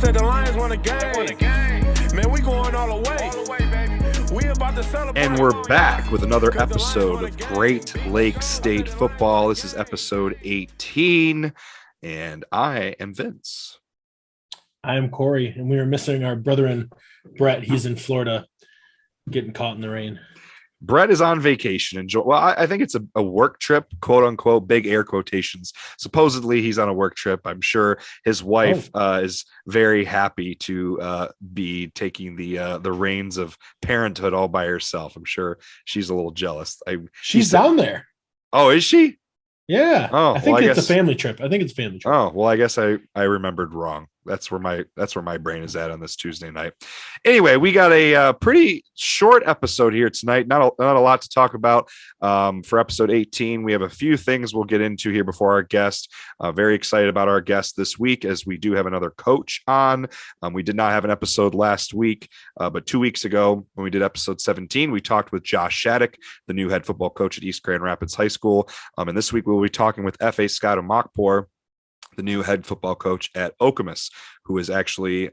said the Lions won a game. Man, we going all the way, baby. We about to celebrate. And we're back with another episode of Great Lakes State Football. This is episode 18, and I am Vince. I am Kory, and we are missing our brother Brett. He's in Florida getting caught in the rain. Brett is on vacation. I think it's a work trip, quote unquote, big air quotations. Supposedly he's on a work trip. I'm sure his wife is very happy to be taking the reins of parenthood all by herself. I'm sure she's a little jealous. She's down there. Oh, is she? Yeah. Oh, I think it's a family trip. Oh, well, I guess I remembered wrong. That's where my brain is at on this Tuesday night. Anyway, we got a pretty short episode here tonight. Not a lot to talk about for episode 18. We have a few things we'll get into here before our guest. Very excited about our guest this week, as we do have another coach on. We did not have an episode last week, but 2 weeks ago when we did episode 17, we talked with Josh Shattuck, the new head football coach at East Grand Rapids High School. And this week we'll be talking with Efe Scott-Emuakpor, the new head football coach at Okemos, who is actually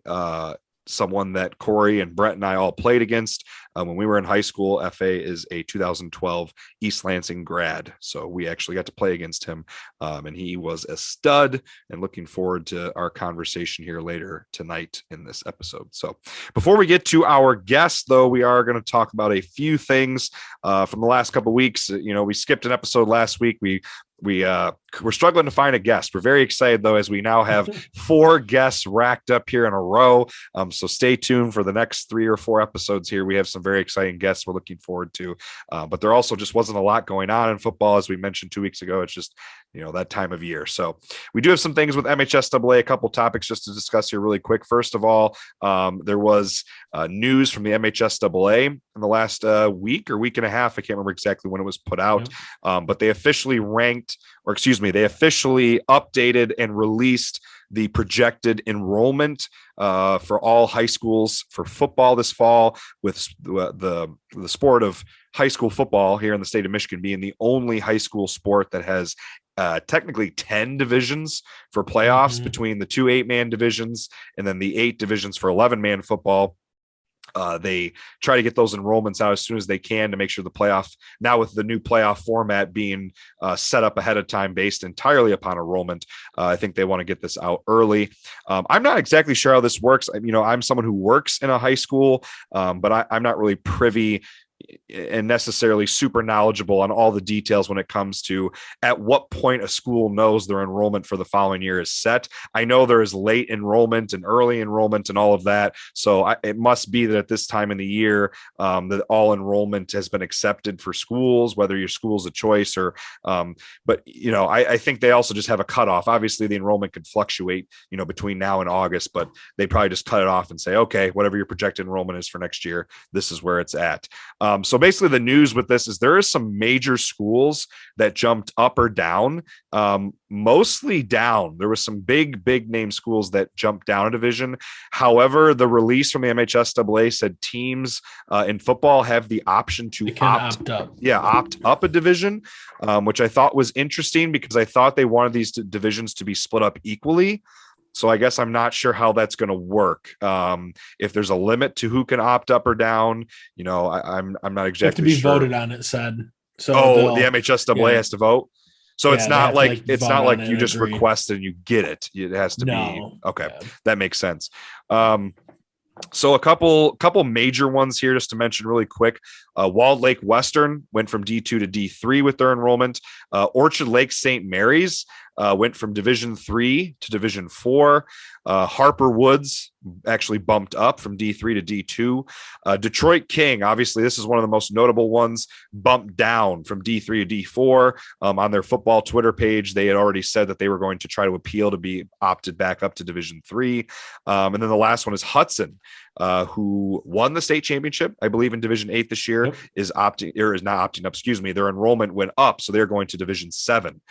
someone that Kory and Brett and I all played against when we were in high school. Efe is a 2012 East Lansing grad, so we actually got to play against him, and he was a stud, and looking forward to our conversation here later tonight in this episode. So before we get to our guest, though, we are going to talk about a few things from the last couple of weeks. We skipped an episode last week. We're struggling to find a guest. We're very excited, though, as we now have 4 guests racked up here in a row. So stay tuned for the next 3 or 4 episodes here. We have some very exciting guests we're looking forward to. But there also just wasn't a lot going on in football, as we mentioned 2 weeks ago. It's just, that time of year. So we do have some things with MHSAA, a couple topics just to discuss here really quick. First of all, there was news from the MHSAA in the last week or week and a half. I can't remember exactly when it was put out, but they officially they officially updated and released the projected enrollment for all high schools for football this fall, with the sport of high school football here in the state of Michigan being the only high school sport that has technically 10 divisions for playoffs between the 2 8-man divisions and then the 8 divisions for 11-man football. They try to get those enrollments out as soon as they can to make sure the playoff, now with the new playoff format being set up ahead of time based entirely upon enrollment, I think they want to get this out early. I'm not exactly sure how this works. I'm someone who works in a high school, but I'm not really privy and necessarily super knowledgeable on all the details when it comes to at what point a school knows their enrollment for the following year is set. I know there is late enrollment and early enrollment and all of that. So it must be that at this time in the year that all enrollment has been accepted for schools, whether your school's a choice or, but I think they also just have a cutoff. Obviously the enrollment could fluctuate, between now and August, but they probably just cut it off and say, okay, whatever your projected enrollment is for next year, this is where it's at. So basically the news with this is there is some major schools that jumped up or down, mostly down. There was some big name schools that jumped down a division. However, the release from the MHSAA said teams in football have the option to opt up. Yeah, opt up a division, which I thought was interesting because I thought they wanted these divisions to be split up equally. So I guess I'm not sure how that's going to work. If there's a limit to who can opt up or down, I'm not exactly have to be sure. voted on, it said. So the MHSAA has to vote. So it's not like you just agree. Request and you get it. It has to be okay. Yeah. That makes sense. So a couple major ones here just to mention really quick. Walled Lake Western went from D2 to D3 with their enrollment. Orchard Lake St. Mary's went from Division 3 to Division 4. Harper Woods actually bumped up from D3 to D2. Detroit King, obviously this is one of the most notable ones, bumped down from D3 to D4. On their football Twitter page, they had already said that they were going to try to appeal to be opted back up to Division 3. And then the last one is Hudson, who won the state championship, I believe, in Division 8 this year, is not opting up. Their enrollment went up, so they're going to Division 7.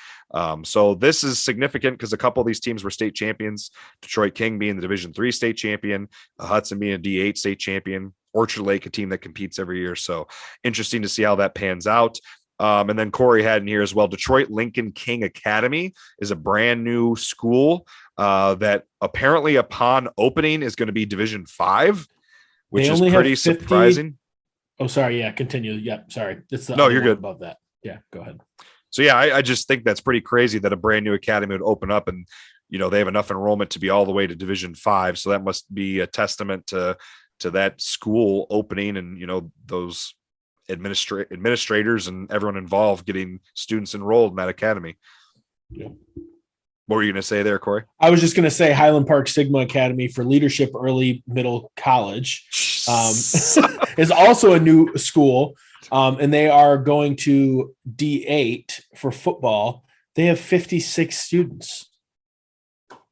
So this is significant because a couple of these teams were state champions. Detroit King being the Division 3 state champion, Hudson being a D8 state champion, Orchard Lake, a team that competes every year. So interesting to see how that pans out. And then Kory had in here as well. Detroit Lincoln King Academy is a brand new school that apparently upon opening is going to be Division 5, which is pretty surprising. Oh, sorry. Yeah, continue. Yeah, sorry. It's the no, you're good above that. Yeah, go ahead. So yeah, I just think that's pretty crazy that a brand new academy would open up, and they have enough enrollment to be all the way to Division 5. So that must be a testament to that school opening, and those administrators and everyone involved getting students enrolled in that academy. Yeah. What were you going to say there, Kory? I was just going to say Highland Park Sigma Academy for Leadership Early Middle College is also a new school, and they are going to D8 for football. They have 56 students.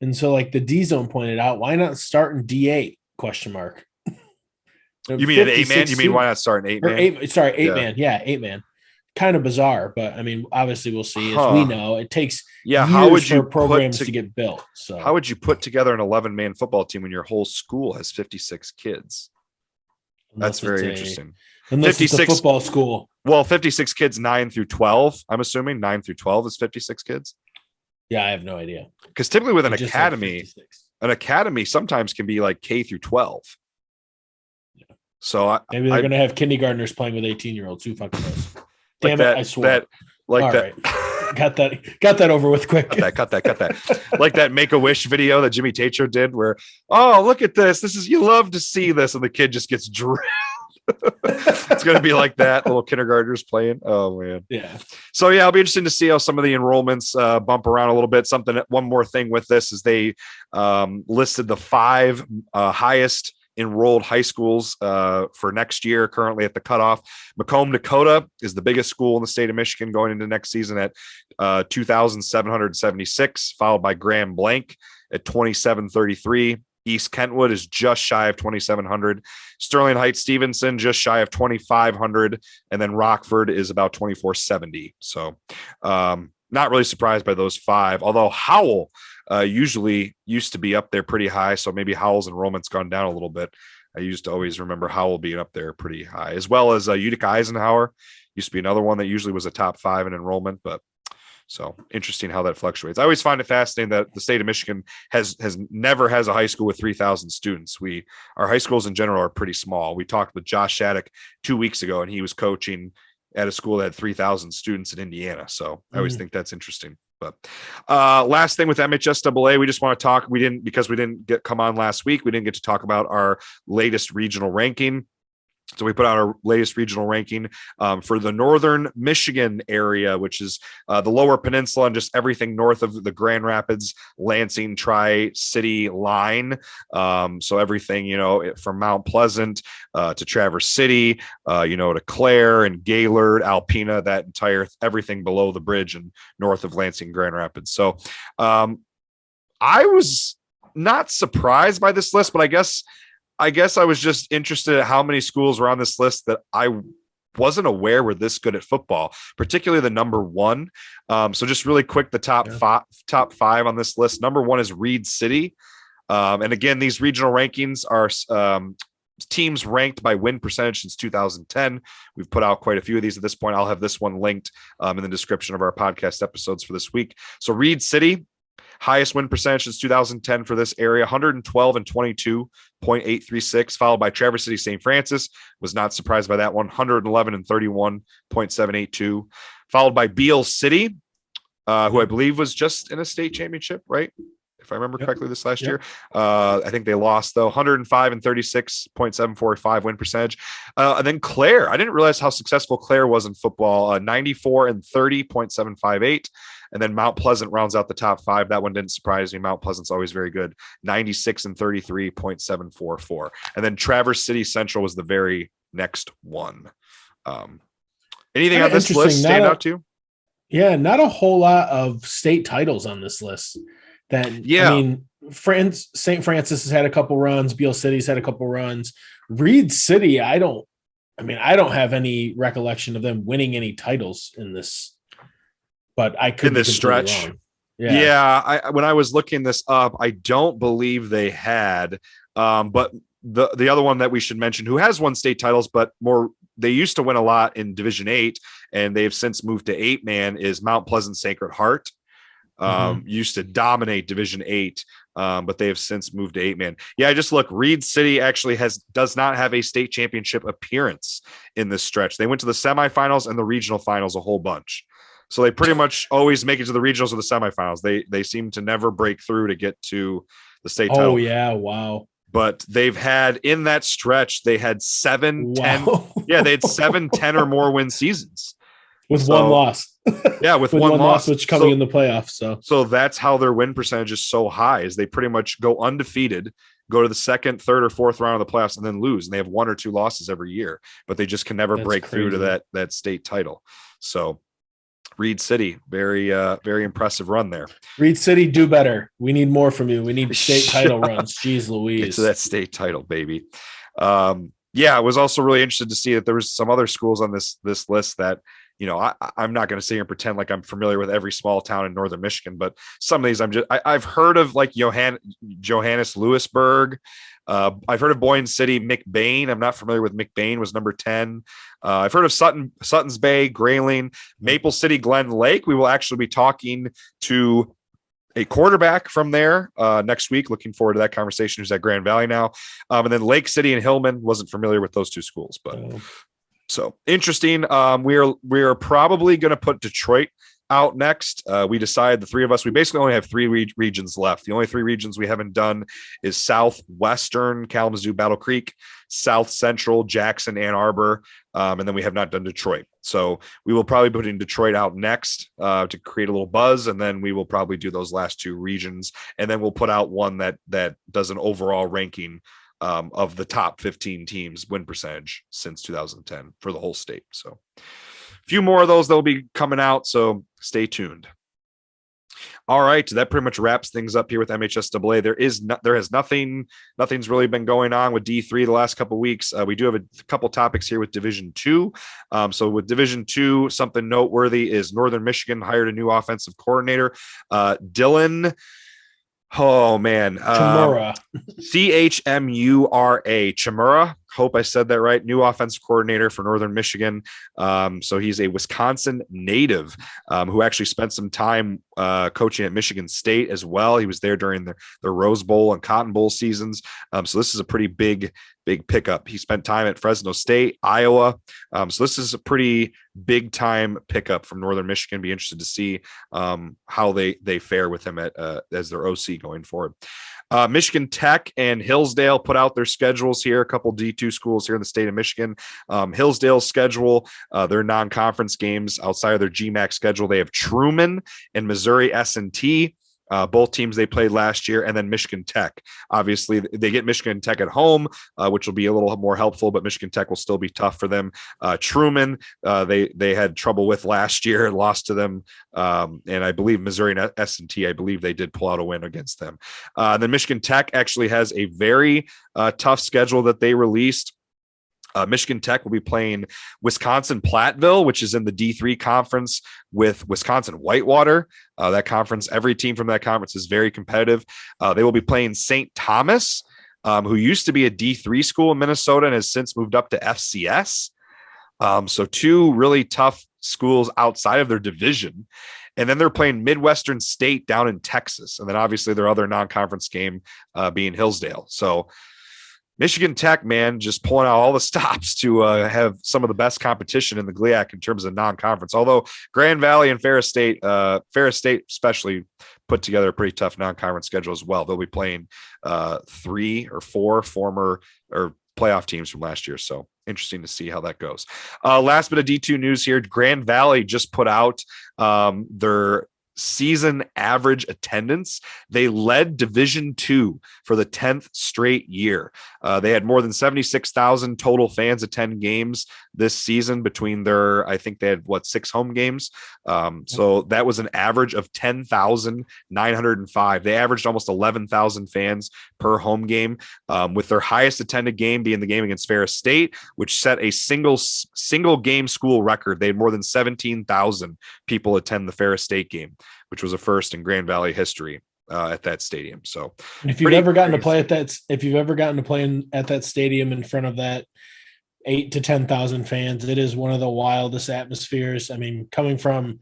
And so like the D Zone pointed out, why not start in D8 ? You mean an 8-man? You mean why not start an 8-man? 8-man. Yeah, 8-man. Kind of bizarre, but I mean, obviously we'll see. As we know, it takes years for programs to get built. So how would you put together an 11-man football team when your whole school has 56 kids? That's very interesting. Unless it's a football school. Well, 56 kids, 9 through 12. I'm assuming 9 through 12 is 56 kids. Yeah, I have no idea. Because typically with an academy sometimes can be like K through 12. So maybe they're going to have kindergartners playing with 18-year-olds. Who fucking knows? Damn it! I swear. Right. Got that over with quick. Cut that. Like that Make-A-Wish video that Jimmy Tatro did, where look at this. This is, you love to see this, and the kid just gets drilled. It's going to be like that. Little kindergartners playing. Oh man. Yeah. So yeah, I'll be interested to see how some of the enrollments bump around a little bit. One more thing with this is they listed the 5 highest enrolled high schools for next year, currently at the cutoff. Macomb, Dakota is the biggest school in the state of Michigan going into next season at 2,776, followed by Grand Blanc at 2,733. East Kentwood is just shy of 2,700. Sterling Heights Stevenson just shy of 2,500, and then Rockford is about 2,470. So not really surprised by those 5, although Howell usually used to be up there pretty high. So maybe Howell's enrollment's gone down a little bit. I used to always remember Howell being up there pretty high, as well as Utica Eisenhower used to be another one that usually was a top 5 in enrollment, but so interesting how that fluctuates. I always find it fascinating that the state of Michigan never has a high school with 3,000 students. Our high schools in general are pretty small. We talked with Josh Shattuck 2 weeks ago, and he was coaching at a school that had 3,000 students in Indiana. So I always think that's interesting. But last thing with MHSAA, we just want to talk. Because we didn't come on last week. We didn't get to talk about our latest regional ranking. So we put out our latest regional ranking for the northern Michigan area, which is the lower peninsula and just everything north of the Grand Rapids, Lansing, Tri-City line. So everything, from Mount Pleasant to Traverse City, to Clare and Gaylord, Alpena, that entire everything below the bridge and north of Lansing, Grand Rapids. So I was not surprised by this list, but I guess I was just interested at how many schools were on this list that I wasn't aware were this good at football, particularly the number 1. So just really quick, the top 5 on this list. Number 1 is Reed City. And again, these regional rankings are teams ranked by win percentage since 2010. We've put out quite a few of these at this point. I'll have this one linked in the description of our podcast episodes for this week. So Reed City, highest win percentage since 2010 for this area, 112 and 22.836, followed by Traverse City St. Francis. Was not surprised by that one, 111 and 31.782, followed by Beale City, who I believe was just in a state championship, right? If I remember correctly this last year. I think they lost, though, 105 and 36.745 win percentage. And then Clare. I didn't realize how successful Clare was in football, 94 and 30.758. And then Mount Pleasant rounds out the top 5. That one didn't surprise me. Mount Pleasant's always very good, 96 and 33.744. And then Traverse City Central was the very next one. Anything on this list stand out to you? Yeah, not a whole lot of state titles on this list. I mean, St. Francis has had a couple runs. Beale City's had a couple runs. Reed City, I don't have any recollection of them winning any titles in this. But I could in this stretch. Wrong. When I was looking this up, I don't believe they had. But the other one that we should mention, who has won state titles, but more they used to win a lot in Division 8, and they've since moved to 8-man, is Mount Pleasant Sacred Heart. Used to dominate Division 8, but they have since moved to 8-man. Yeah, I just look. Reed City actually does not have a state championship appearance in this stretch. They went to the semifinals and the regional finals a whole bunch. So they pretty much always make it to the regionals or the semifinals. They seem to never break through to get to the state title. Oh, yeah. Wow. But they've had, in that stretch, they had 7, 10. Yeah, they had 7, 10 or more win seasons. With one loss. Yeah, with one loss. Which coming in the playoffs. So that's how their win percentage is so high, is they pretty much go undefeated, go to the second, third, or fourth round of the playoffs, and then lose. And they have 1 or 2 losses every year, but they just can never break through to that state title. So Reed City, very impressive run there. Reed City, do better. We need more from you. We need state title runs. Jeez Louise. Get to that state title, baby. I was also really interested to see that there was some other schools on this list that, I'm not going to sit here and pretend like I'm familiar with every small town in northern Michigan, but some of these I've heard of, like Johannes Lewisburg. I've heard of Boyne City. McBain. I'm not familiar with McBain, was number 10. I've heard of Sutton's Bay, Grayling, Maple City, Glen Lake. We will actually be talking to a quarterback from there next week. Looking forward to that conversation. Who's at Grand Valley now. And then Lake City and Hillman. Wasn't familiar with those 2 schools, but so interesting. We are probably going to put Detroit out next. We decided, the 3 of us, we basically only have 3 regions left. The only 3 regions we haven't done is Southwestern, Kalamazoo, Battle Creek, South Central, Jackson, Ann Arbor, and then we have not done Detroit. So we will probably put in Detroit out next to create a little buzz, and then we will probably do those last 2 regions, and then we'll put out one that does an overall ranking of the top 15 teams win percentage since 2010 for the whole state. So a few more of those that will be coming out, so stay tuned. All right, that pretty much wraps things up here with MHSAA. Nothing's really been going on with D3 the last couple of weeks. We do have a couple topics here with Division 2. So with Division 2, something noteworthy is Northern Michigan hired a new offensive coordinator, Dylan. Oh man, Chmura. Chmura. Chmura. Hope I said that right. New offensive coordinator for Northern Michigan. So he's a Wisconsin native who actually spent some time coaching at Michigan State as well. He was there during the Rose Bowl and Cotton Bowl seasons. So this is a pretty big pickup. He spent time at Fresno State, Iowa. So this is a pretty big time pickup from Northern Michigan. Be interested to see how they fare with him as their OC going forward. Michigan Tech and Hillsdale put out their schedules here, a couple D2 schools here in the state of Michigan. Hillsdale's schedule, their non-conference games outside of their GMAC schedule, they have Truman and Missouri S&T. Both teams they played last year, and then Michigan Tech. Obviously, they get Michigan Tech at home, which will be a little more helpful, but Michigan Tech will still be tough for them. Truman, they had trouble with last year and lost to them, and I believe Missouri and S&T, I believe they did pull out a win against them. Then Michigan Tech actually has a very tough schedule that they released. Michigan Tech will be playing Wisconsin Platteville, which is in the D3 conference with Wisconsin Whitewater. That conference, every team from that conference is very competitive. They will be playing St. Thomas, who used to be a D3 school in Minnesota and has since moved up to FCS. So 2 really tough schools outside of their division. And then they're playing Midwestern State down in Texas. And then obviously their other non-conference game being Hillsdale. So Michigan Tech, man, just pulling out all the stops to have some of the best competition in the GLIAC in terms of non-conference. Although Grand Valley and Ferris State especially put together a pretty tough non-conference schedule as well. They'll be playing 3 or 4 former or playoff teams from last year. So interesting to see how that goes. Last bit of D2 news here. Grand Valley just put out their season average attendance. They led Division 2 for the 10th straight year. They had more than 76,000 total fans attend games this season between I think they had 6 home games. So that was an average of 10,905. They averaged almost 11,000 fans per home game, with their highest attended game being the game against Ferris State, which set a single game school record. They had more than 17,000 people attend the Ferris State game, which was a first in Grand Valley history at that stadium. So if you've ever gotten to play at that, at that stadium in front of that 8 to 10,000 fans. It is one of the wildest atmospheres. I mean, coming from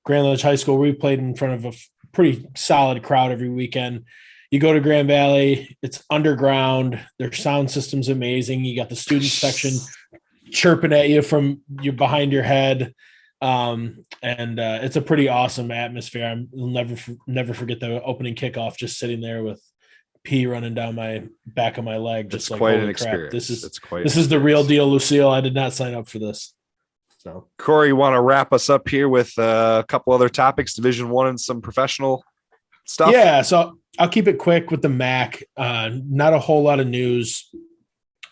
Grand Ledge High School, we played in front of a pretty solid crowd every weekend. You go to Grand Valley, it's underground. Their sound system's amazing. You got the student section chirping at you from you behind your head. It's a pretty awesome atmosphere. I'll never forget the opening kickoff, just sitting there with pee running down my back of my leg. Just like, quite an holy experience. crap, this is the real deal, Lucille. I did not sign up for this. So, Kory, you want to wrap us up here with a couple other topics, Division I and some professional stuff? Yeah, so I'll keep it quick with the MAC. Not a whole lot of news.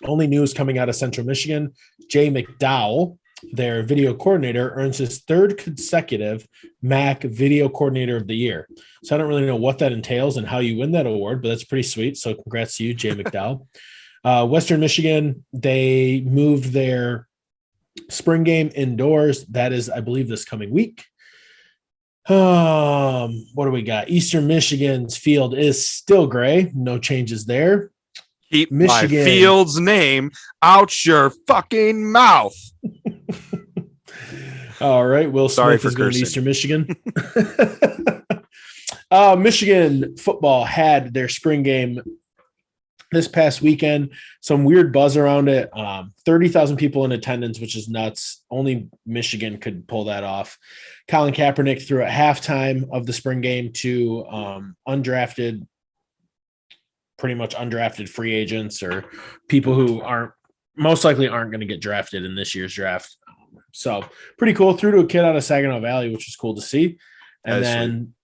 Only news coming out of Central Michigan. Jay McDowell, their video coordinator, earns his third consecutive MAC Video Coordinator of the Year. So I don't really know what that entails and how you win that award, but that's pretty sweet. So congrats to you, Jay McDowell. Western Michigan, they moved their spring game indoors. That is, I believe, this coming week. What do we got? Eastern Michigan's field is still gray. No changes there. Keep Michigan. my field's name out your fucking mouth. All right. Will Sorry Smith for is going to cursing. Eastern Michigan. Michigan football had their spring game this past weekend. Some weird buzz around it. 30,000 people in attendance, which is nuts. Only Michigan could pull that off. Colin Kaepernick threw at halftime of the spring game to pretty much undrafted free agents or people who most likely aren't going to get drafted in this year's draft. So pretty cool. Threw to a kid out of Saginaw Valley, which was cool to see. And then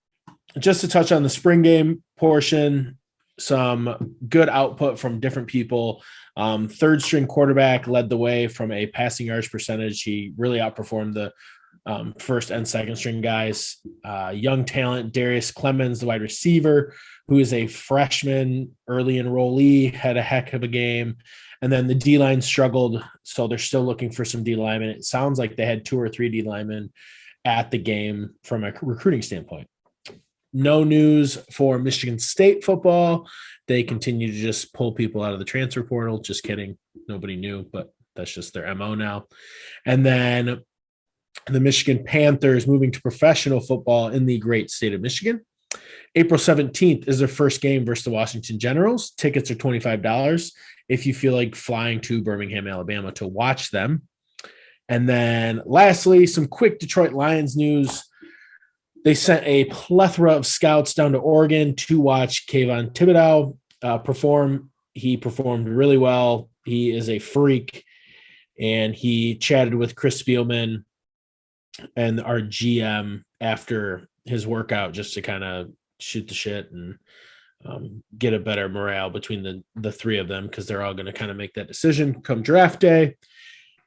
just to touch on the spring game portion, some good output from different people. Third string quarterback led the way from a passing yards percentage. He really outperformed the first and second string guys. Young talent, Darius Clemens, the wide receiver, who is a freshman early enrollee, had a heck of a game. And then the D-line struggled, so they're still looking for some D-linemen. It sounds like they had 2 or 3 D-linemen at the game from a recruiting standpoint. No news for Michigan State football. They continue to just pull people out of the transfer portal. Just kidding. Nobody knew, but that's just their MO now. And then the Michigan Panthers moving to professional football in the great state of Michigan. April 17th is their first game versus the Washington Generals. Tickets are $25 if you feel like flying to Birmingham, Alabama to watch them. And then lastly, some quick Detroit Lions news. They sent a plethora of scouts down to Oregon to watch Kayvon Thibodeau perform. He performed really well. He is a freak. And he chatted with Chris Spielman and our GM after his workout just to kind of shoot the shit and get a better morale between the three of them, because they're all going to kind of make that decision come draft day.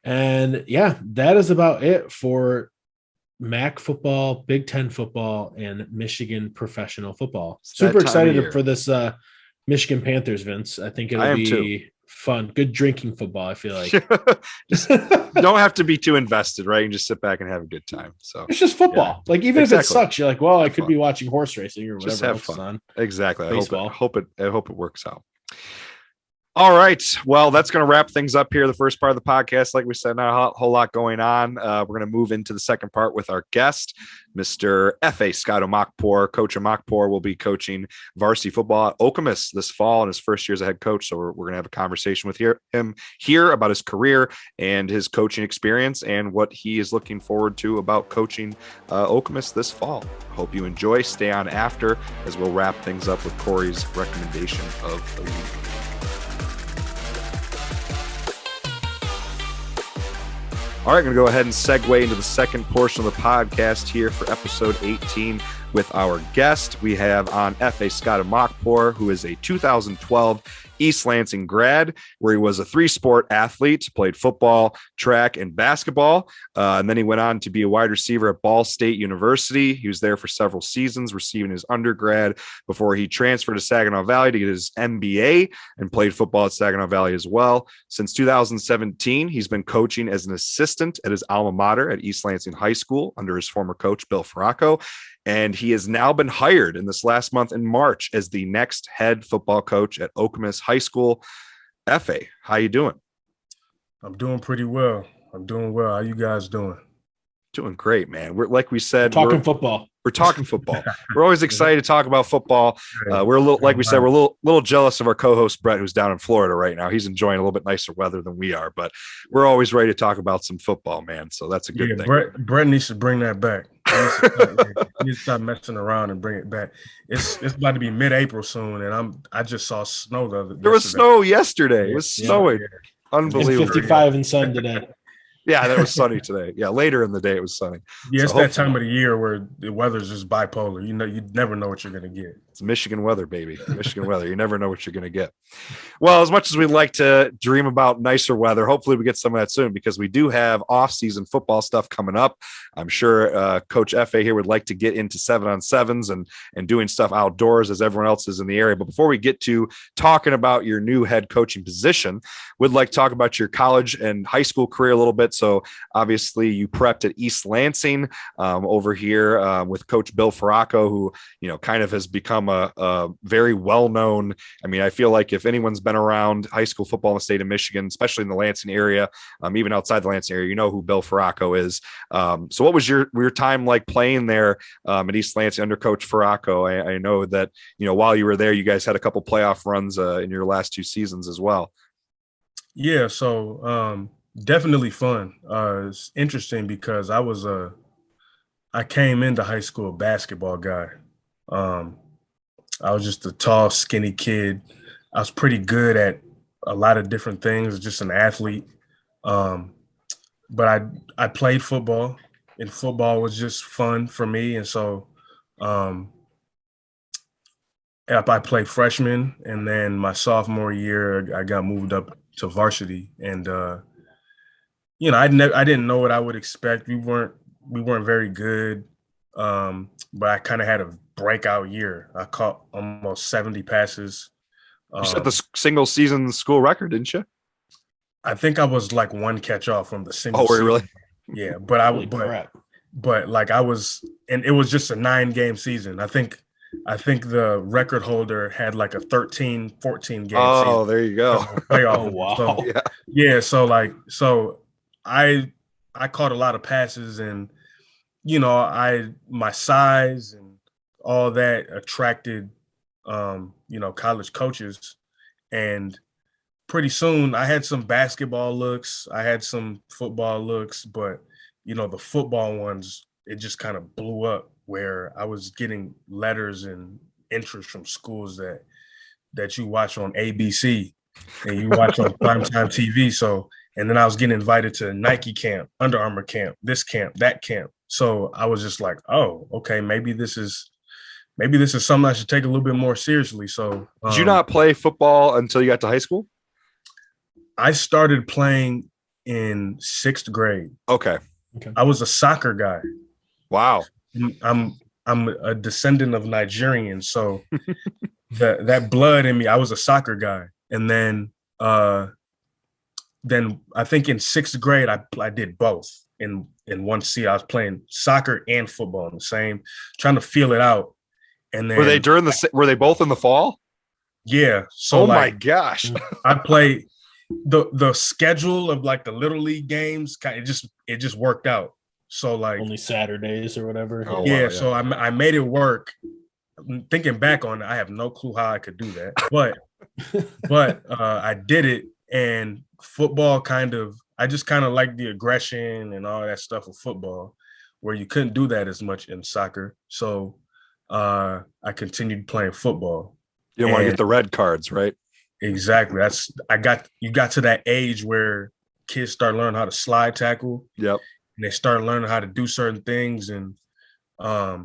And yeah, that is about it for MAC football, Big Ten football, and Michigan professional football. Super excited for this Michigan Panthers, Vince. I think it'll be fun. Good drinking football, I feel like. Just don't have to be too invested, right? You can just sit back and have a good time. So it's just football. Yeah, like even if it sucks, you're like, well, I could be watching horse racing or whatever just have else fun. is on. Exactly. Baseball. I hope it works out. All right. Well, that's going to wrap things up here. The first part of the podcast, like we said, not a whole lot going on. We're going to move into the second part with our guest, Mr. Efe Scott-Emuakpor. Coach Emuakpor will be coaching varsity football at Okemos this fall in his first year as a head coach. So we're going to have a conversation with him here about his career and his coaching experience and what he is looking forward to about coaching Okemos this fall. Hope you enjoy. Stay on after as we'll wrap things up with Kory's recommendation of the week. All right, going to go ahead and segue into the second portion of the podcast here for episode 18 with our guest. We have on Efe Scott-Emuakpor, who is a 2012 East Lansing grad, where he was a 3-sport athlete, played football, track, and basketball. And then he went on to be a wide receiver at Ball State University. He was there for several seasons, receiving his undergrad before he transferred to Saginaw Valley to get his MBA and played football at Saginaw Valley as well. Since 2017, he's been coaching as an assistant at his alma mater at East Lansing High School under his former coach, Bill Faracco. And he has now been hired in this last month in March as the next head football coach at Okemos High School. Efe, how you doing? I'm doing pretty well. I'm doing well. How you guys doing? Doing great, man. We're like we said, Talking football. We're talking football. We're always excited to talk about football. We're a little, like we said, we're a little jealous of our co-host Brett, who's down in Florida right now. He's enjoying a little bit nicer weather than we are, but we're always ready to talk about some football, man. So that's a good thing. Brett needs to bring that back. He needs to stop messing around and bring it back. It's about to be mid-April soon, and I just saw snow the other day. There was snow yesterday. It was snowing. Yeah. Unbelievable. It's 55 and sun today. Yeah, that was sunny today. Yeah, later in the day it was sunny. Yeah, so it's that time of the year where the weather's just bipolar. You never know what you're going to get. It's Michigan weather, baby. Michigan weather. You never know what you're going to get. Well, as much as we'd like to dream about nicer weather, hopefully we get some of that soon because we do have off-season football stuff coming up. I'm sure Coach Efe here would like to get into 7-on-7s and doing stuff outdoors as everyone else is in the area. But before we get to talking about your new head coaching position, we'd like to talk about your college and high school career a little bit. So obviously you prepped at East Lansing over here with Coach Bill Faracco, who, kind of has become a very well-known. I mean, I feel like if anyone's been around high school football in the state of Michigan, especially in the Lansing area, even outside the Lansing area, you know who Bill Faracco is. So what was your time like playing there at East Lansing under Coach Faracco? I know that, while you were there, you guys had a couple playoff runs in your last 2 seasons as well. Yeah. So definitely fun. It's interesting because I came into high school a basketball guy. I was just a tall, skinny kid. I was pretty good at a lot of different things, just an athlete. But I played football, and football was just fun for me. And so I played freshman, and then my sophomore year, I got moved up to varsity. And, I didn't know what I would expect. We weren't very good. But I kind of had a breakout year. I caught almost 70 passes. You set the single season school record, didn't you? I think I was like one catch off from the single. Oh, were you really? Yeah, but I was, and it was just a 9-game season. I think the record holder had like a 13, 14 game season. Oh, there you go. Oh, wow. So, yeah. So I caught a lot of passes, and my size and all that attracted, college coaches. And pretty soon I had some basketball looks, I had some football looks, but, the football ones, it just kind of blew up where I was getting letters and interest from schools that you watch on ABC and you watch on primetime TV. So, and then I was getting invited to Nike camp, Under Armour camp, this camp, that camp. So I was just like, oh, okay, maybe this is something I should take a little bit more seriously. So did you not play football until you got to high school? I started playing in 6th grade. Okay. I was a soccer guy. Wow. I'm a descendant of Nigerians, so that blood in me, I was a soccer guy. And then I think in 6th grade I did both. In one season, I was playing soccer and football in the same, trying to feel it out. And then were they both in the fall? Yeah. So my gosh. I played the schedule of like the little league games. It just worked out. So like only Saturdays or whatever. Oh, yeah. Wow, yeah. So I made it work. Thinking back on it, I have no clue how I could do that, but I did it. And football I just kind of like the aggression and all that stuff of football, where you couldn't do that as much in soccer. So I continued playing football. You don't want to get the red cards, right? Exactly. You got to that age where kids start learning how to slide tackle. Yep. And they start learning how to do certain things, and the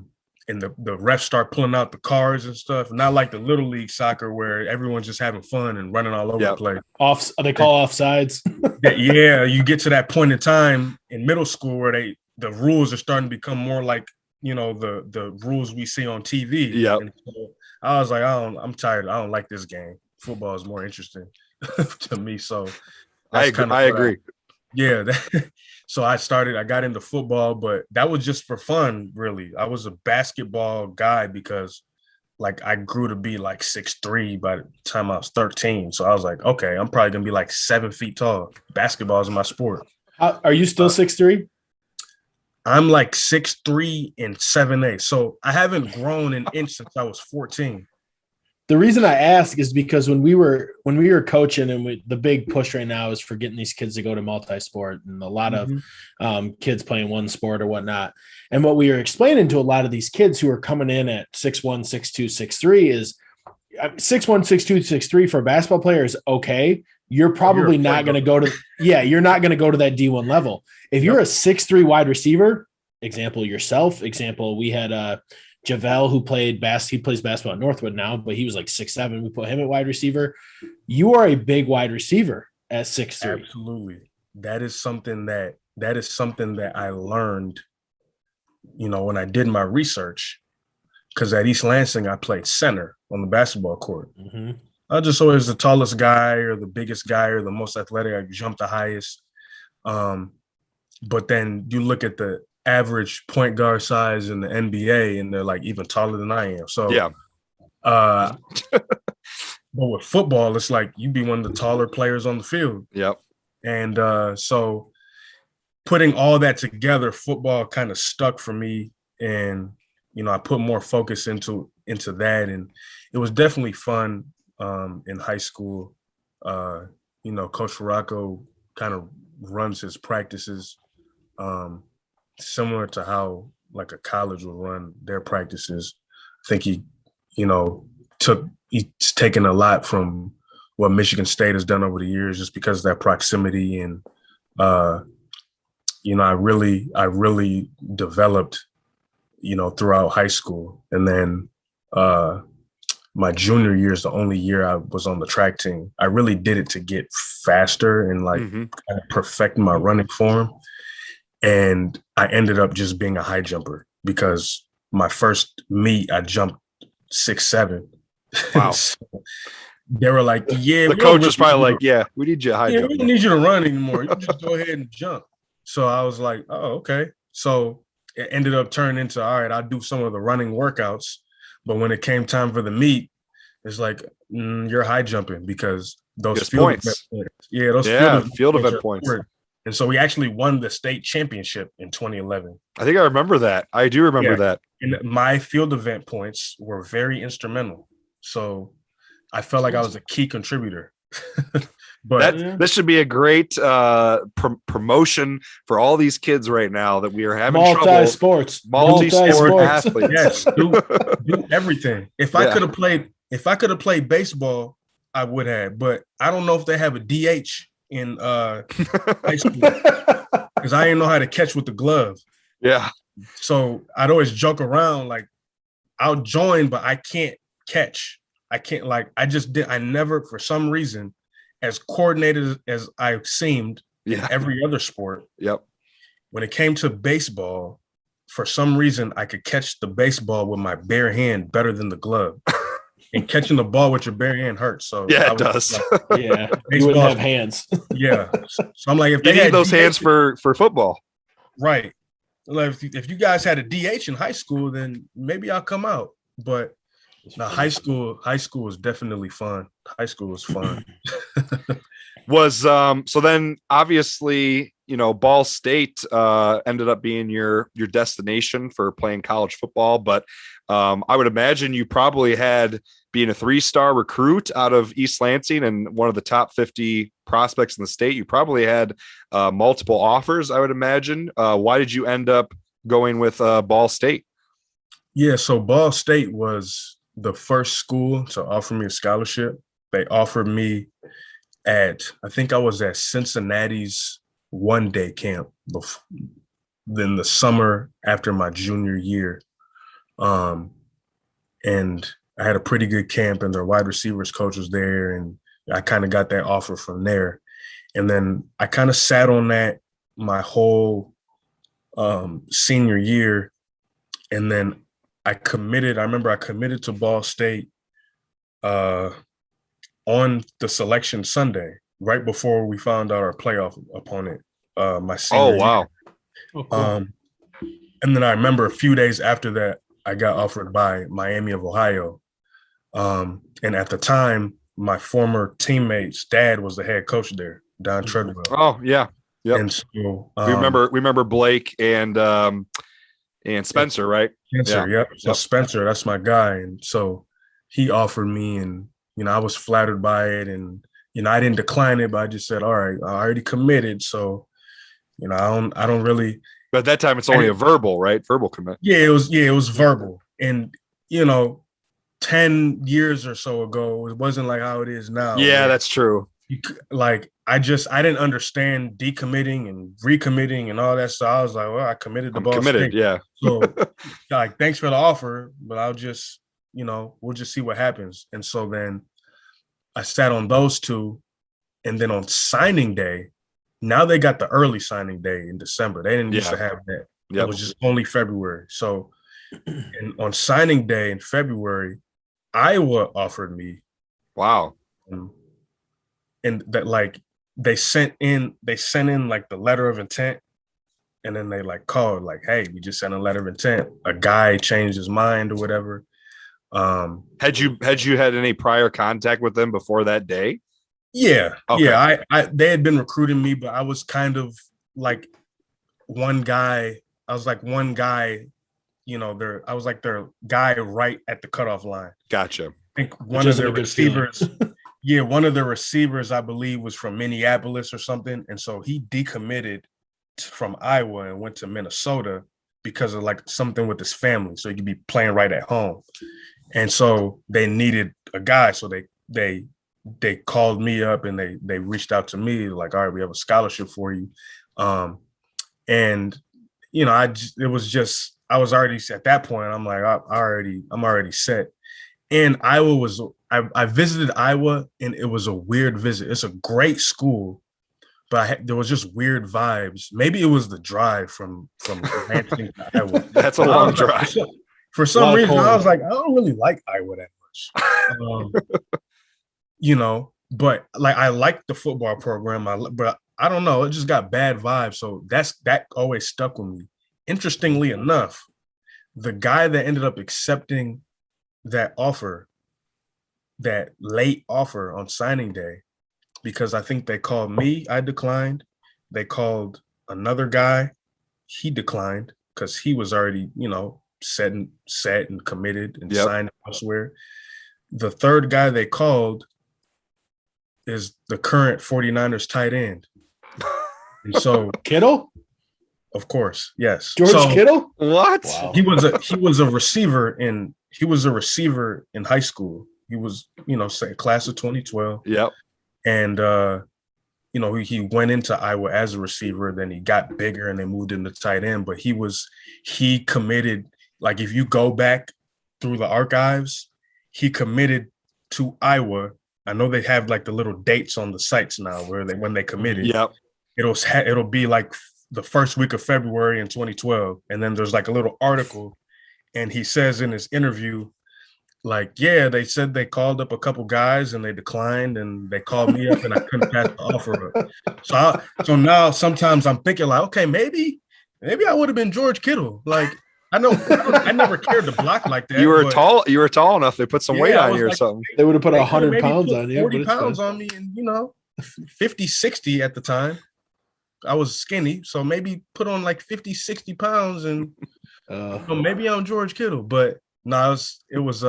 refs start pulling out the cards and stuff. Not like the little league soccer where everyone's just having fun and running all over the place. They call offsides. Yeah, you get to that point in time in middle school where the rules are starting to become more like, the rules we see on TV. Yeah. So I was like, I'm tired. I don't like this game. Football is more interesting to me. So I agree. So I got into football, but that was just for fun, really. I was a basketball guy because like I grew to be like 6'3" by the time I was 13. So I was like, okay, I'm probably gonna be like 7 feet tall. Basketball is my sport. Are you still 6'3"? I'm like 6'3" and 7'8". So I haven't grown an inch since I was 14. The reason I ask is because when we were coaching, and the big push right now is for getting these kids to go to multi-sport, and a lot of kids playing one sport or whatnot. And what we were explaining to a lot of these kids who are coming in at 6'1", 6'2", 6'3" is 6'1", 6'2", 6'3" for a basketball player is okay. You're probably not going to go to you're not going to go to that D1 level. If you're a 6'3" wide receiver, example yourself, we had Javel, who he plays basketball at Northwood now, but he was like 6'7". We put him at wide receiver. You are a big wide receiver at 6'3". Absolutely. That is something that I learned, when I did my research, because at East Lansing, I played center on the basketball court. Mm-hmm. I just always the tallest guy or the biggest guy or the most athletic. I jumped the highest. But then you look at the average point guard size in the NBA, and they're like even taller than I am. So yeah. But with football, it's like you be one of the taller players on the field. Yep. And so putting all that together, football kind of stuck for me, and I put more focus into that, and it was definitely fun in high school. Coach Rocco kind of runs his practices similar to how like a college would run their practices. I think he's taken a lot from what Michigan State has done over the years, just because of that proximity. And I really developed throughout high school. And then my junior year is the only year I was on the track team. I really did it to get faster and kind of perfect my running form. And I ended up just being a high jumper, because my first meet, I jumped 6'7". Wow. So they were like, the coach was probably like, yeah, we need you high jump. We don't need you to run anymore. You just go ahead and jump. So I was like, oh, okay. So it ended up turning into, all right, I'll do some of the running workouts. But when it came time for the meet, it's like, you're high jumping, because those field points. Field event points. And so we actually won the state championship in 2011. I think I remember that. I do remember that. And my field event points were very instrumental. So I felt like I was a key contributor. But this should be a great promotion for all these kids right now that we are having multi-sport athletes. Yes, do everything. If I could have played baseball, I would have. But I don't know if they have a DH in high school, because I didn't know how to catch with the glove. Yeah. So I'd always joke around like, I'll join, but I can't catch. I can't I never, for some reason, as coordinated as I seemed in every other sport. Yep. When it came to baseball, for some reason, I could catch the baseball with my bare hand better than the glove. And catching the ball with your bare hand hurts. So yeah, it does. You wouldn't have hands. Yeah. So I'm like, if you they need those hands for football. Right. Like if you guys had a DH in high school, then maybe I'll come out. But no, high school is definitely fun. High school was fun. So then obviously, Ball State ended up being your destination for playing college football, but I would imagine you probably had, being a 3-star recruit out of East Lansing and one of the top 50 prospects in the state, you probably had multiple offers, I would imagine. Why did you end up going with Ball State? Yeah, so Ball State was the first school to offer me a scholarship. They offered me I think I was at Cincinnati's one-day camp then the summer after my junior year. And I had a pretty good camp, and their wide receivers coach was there, and I kind of got that offer from there. And then I kind of sat on that my whole senior year. And then I remember I committed to Ball State on the selection Sunday, right before we found out our playoff opponent, my senior year. Wow. Oh, cool. And then I remember a few days after that, I got offered by Miami of Ohio. And at the time, my former teammate's dad was the head coach there, Don Treadwell. Oh yeah, yep. And so we remember Blake and Spencer, right? Spencer, yeah. Yep. So Spencer, that's my guy, and so he offered me, and I was flattered by it, and I didn't decline it, but I just said, all right, I already committed, so I don't really. But at that time, it's only a verbal, right? Verbal commit. Yeah, it was verbal, and 10 years or so ago, it wasn't like how it is now. Yeah, that's true. I didn't understand decommitting and recommitting and all that. So I was like, well, I committed to Ball State. Yeah. So thanks for the offer, but I'll just, we'll just see what happens. And so then I sat on those two. And then on signing day, now they got the early signing day in December. They didn't used to have that. Yep. It was just only February. So and on signing day in February, Iowa offered me. Wow. And that they sent in like the letter of intent, and then they called hey, we just sent a letter of intent. A guy changed his mind or whatever. Had you had any prior contact with them before that day? Yeah. Okay. Yeah. They had been recruiting me, but I was kind of like one guy. I was like one guy, I was like their guy right at the cutoff line. Gotcha. I think one of their receivers. Yeah, one of the receivers, I believe, was from Minneapolis or something. And so he decommitted from Iowa and went to Minnesota because of something with his family. So he could be playing right at home. And so they needed a guy. So they called me up and they reached out to me all right, we have a scholarship for you. And, I was already at that point. I'm like, I'm already set. And I visited Iowa, and it was a weird visit. It's a great school, but there was just weird vibes. Maybe it was the drive from Lansing to Iowa. That's a long drive. For some reason, I was like, I don't really like Iowa that much. But I liked the football program. But I don't know, it just got bad vibes. So that always stuck with me. Interestingly enough, the guy that ended up accepting that late offer on signing day, because I think they called me, I declined. They called another guy, he declined because he was already, set and committed and signed elsewhere. The third guy they called is the current 49ers tight end. And so Kittle? Of course, yes. George Kittle? What? Wow. He was a receiver in high school. He was, say class of 2012. Yep. And he went into Iowa as a receiver, then he got bigger and they moved him to tight end. But he committed, if you go back through the archives, he committed to Iowa. I know they have the little dates on the sites now when they committed. Yep. It'll be the first week of February in 2012. And then there's a little article, and he says in his interview, they said they called up a couple guys and they declined, and they called me up and I couldn't pass the offer up. So now sometimes I'm thinking okay, maybe I would have been George Kittle. I never cared to block like that. You were tall enough. They put some weight on you or something. They would have put 100 pounds on you. 40 pounds on me, and 50, 60 at the time. I was skinny, so maybe put on 50, 60 pounds, and maybe I'm George Kittle. But no, it was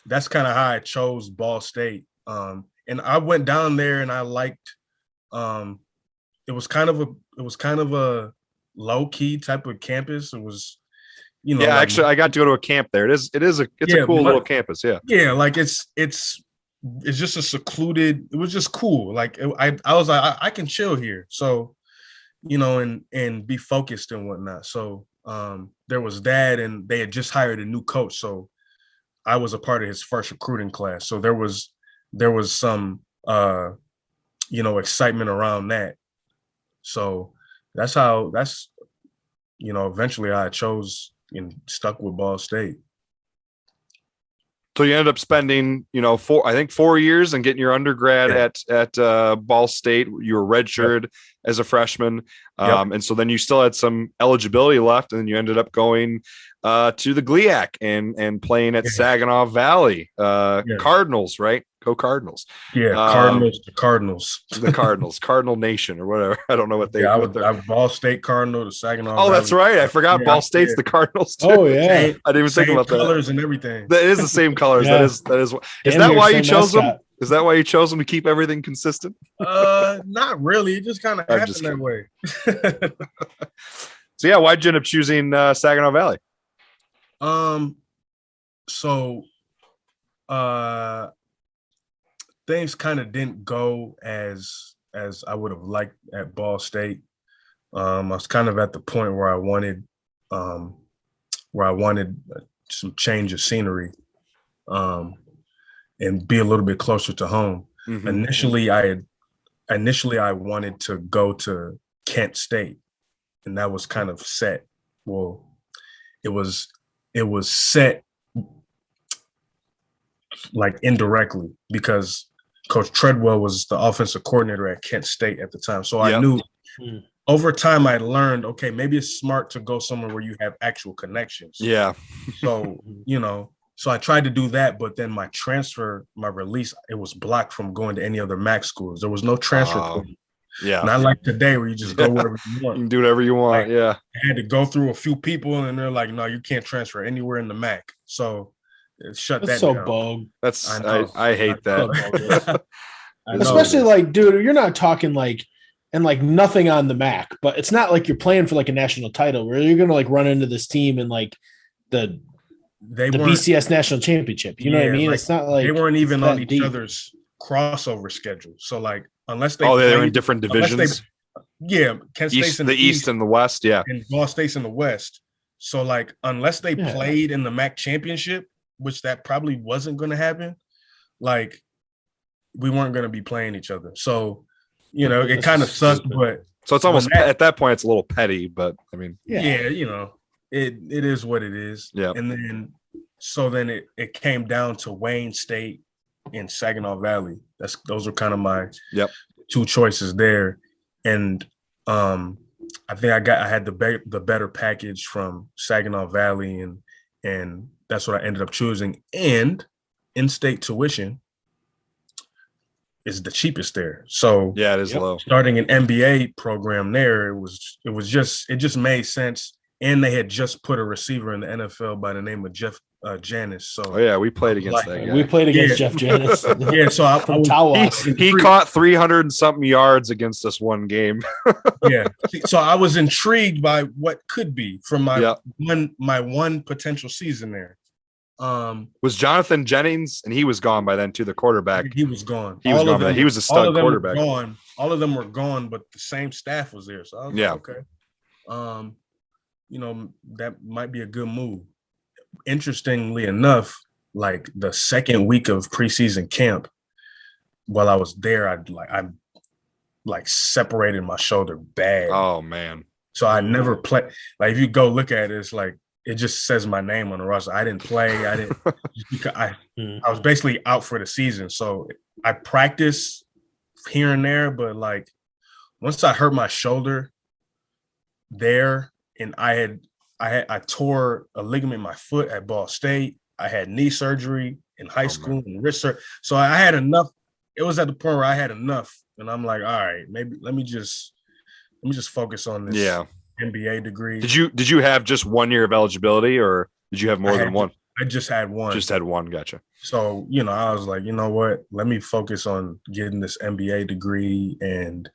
that's kind of how I chose Ball State. And I went down there and I liked it was kind of a low key type of campus. It was, actually I got to go to a camp there. It's a cool little campus. Yeah. Yeah. It's just a secluded, it was just cool. I was like, I can chill here. So, and be focused and whatnot. So there was that, and they had just hired a new coach. So I was a part of his first recruiting class. So there was some, excitement around that. So that's eventually I chose and stuck with Ball State. So you ended up spending, 4 years and getting your undergrad at Ball State. You were redshirted as a freshman. And so then you still had some eligibility left, and then you ended up going to the GLIAC and playing at Saginaw Valley Cardinals, right? Go Cardinals. Yeah, Cardinals, the Cardinals. The Cardinals, Cardinal Nation or whatever. I don't know what they I Ball State Cardinal, the Saginaw Valley. That's right. I forgot Ball State's the Cardinals too. Oh, yeah. I didn't even think about that. Colors and everything. That is the same colors. That is Is that why you chose them? Is that why you chose them to keep everything consistent? Not really. It just kind of happened that way. So yeah, why'd you end up choosing Saginaw Valley? Things kind of didn't go as I would have liked at Ball State. I was kind of at the point where I wanted some change of scenery, and be a little bit closer to home. Mm-hmm. Initially I wanted to go to Kent State, and that was kind of set. Well, it was set like indirectly because Coach Treadwell was the offensive coordinator at Kent State at the time. So I knew over time I learned, okay, maybe it's smart to go somewhere where you have actual connections. Yeah. So, so I tried to do that, but then my release, it was blocked from going to any other MAC schools. There was no transfer portal. Yeah. Not like today where you just go wherever you want. You can do whatever you want. I had to go through a few people and they're like, no, you can't transfer anywhere in the MAC. So it shut that down. Bug. I hate that. Especially like, dude, you're not talking like nothing on the MAC, but it's not like you're playing for like a national title where you're gonna like run into this team in like the BCS national championship. You know what I mean? Like, it's not like they weren't even on each other's crossover schedule. So like unless they they're in different divisions. Kent State's in the East and the West, and Ball State's in the West. So like unless they played in the MAC championship, which that probably wasn't going to happen, like we weren't going to be playing each other. So, it kind of sucked, but so it's almost at that point it's a little petty, but I mean, it is what it is. Yeah. And then it came down to Wayne State and Saginaw Valley. Those are kind of my two choices there. And I think I had the better package from Saginaw Valley, and that's what I ended up choosing. And in-state tuition is the cheapest there. So it is low. Starting an MBA program there, it just made sense. And they had just put a receiver in the NFL by the name of Jeff Janis. So we played against that guy. We played against Jeff Janis. So from Tawas. He caught 300 and something yards against us one game. So I was intrigued by what could be from my one potential season there. Was Jonathan Jennings, and he was gone by then too, the quarterback. He was gone. He was gone. He was a stud quarterback. All of them were gone, but the same staff was there. So I was like, okay. That might be a good move. Interestingly enough, like the second week of preseason camp, while I was there, I separated my shoulder bad. Oh man. So I never played. Like if you go look at it, it's like it just says my name on the roster. I didn't play. I was basically out for the season. So I practiced here and there, but like once I hurt my shoulder there, and I tore a ligament in my foot at Ball State. I had knee surgery in high school and wrist surgery. So I had enough. It was at the point where I had enough, and I'm like, all right, maybe let me just focus on this MBA degree. Did you have just 1 year of eligibility, or did you have more than one? I just had one. Just had one. Gotcha. So, I was like, you know what? Let me focus on getting this MBA degree. And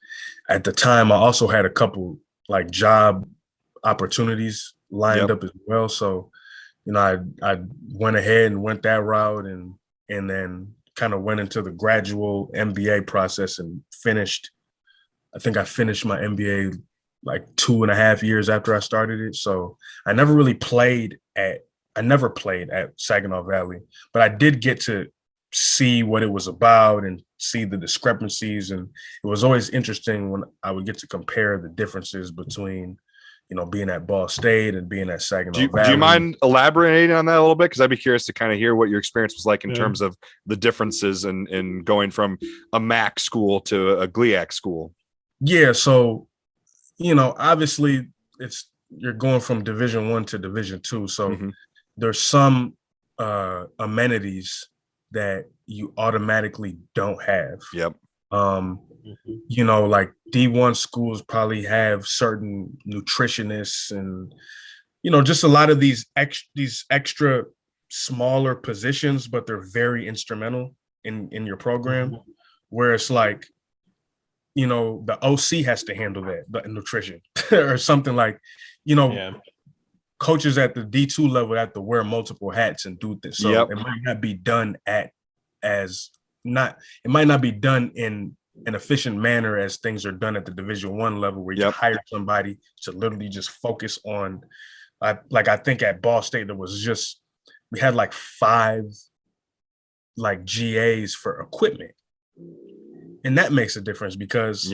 at the time, I also had a couple like job opportunities lined up as well. So, I went ahead and went that route and then kind of went into the gradual MBA process and finished. I think I finished my MBA like 2.5 years after I started it. So I never played at Saginaw Valley, but I did get to see what it was about and see the discrepancies. And it was always interesting when I would get to compare the differences between, being at Ball State and being at Saginaw Valley. Do you mind elaborating on that a little bit? Because I'd be curious to kind of hear what your experience was like in terms of the differences in going from a MAC school to a GLIAC school. Yeah, so obviously you're going from Division I to Division II, so there's some amenities that you automatically don't have. Yep. Like D1 schools probably have certain nutritionists and just a lot of these extra smaller positions, but they're very instrumental in your program. Where it's like, the OC has to handle that, the nutrition or something like, coaches at the D2 level have to wear multiple hats and do this. So it might not be done it might not be done in an efficient manner as things are done at the Division I level, where you hire somebody to literally just focus on, I think at Ball State, we had like 5 like GAs for equipment. And that makes a difference because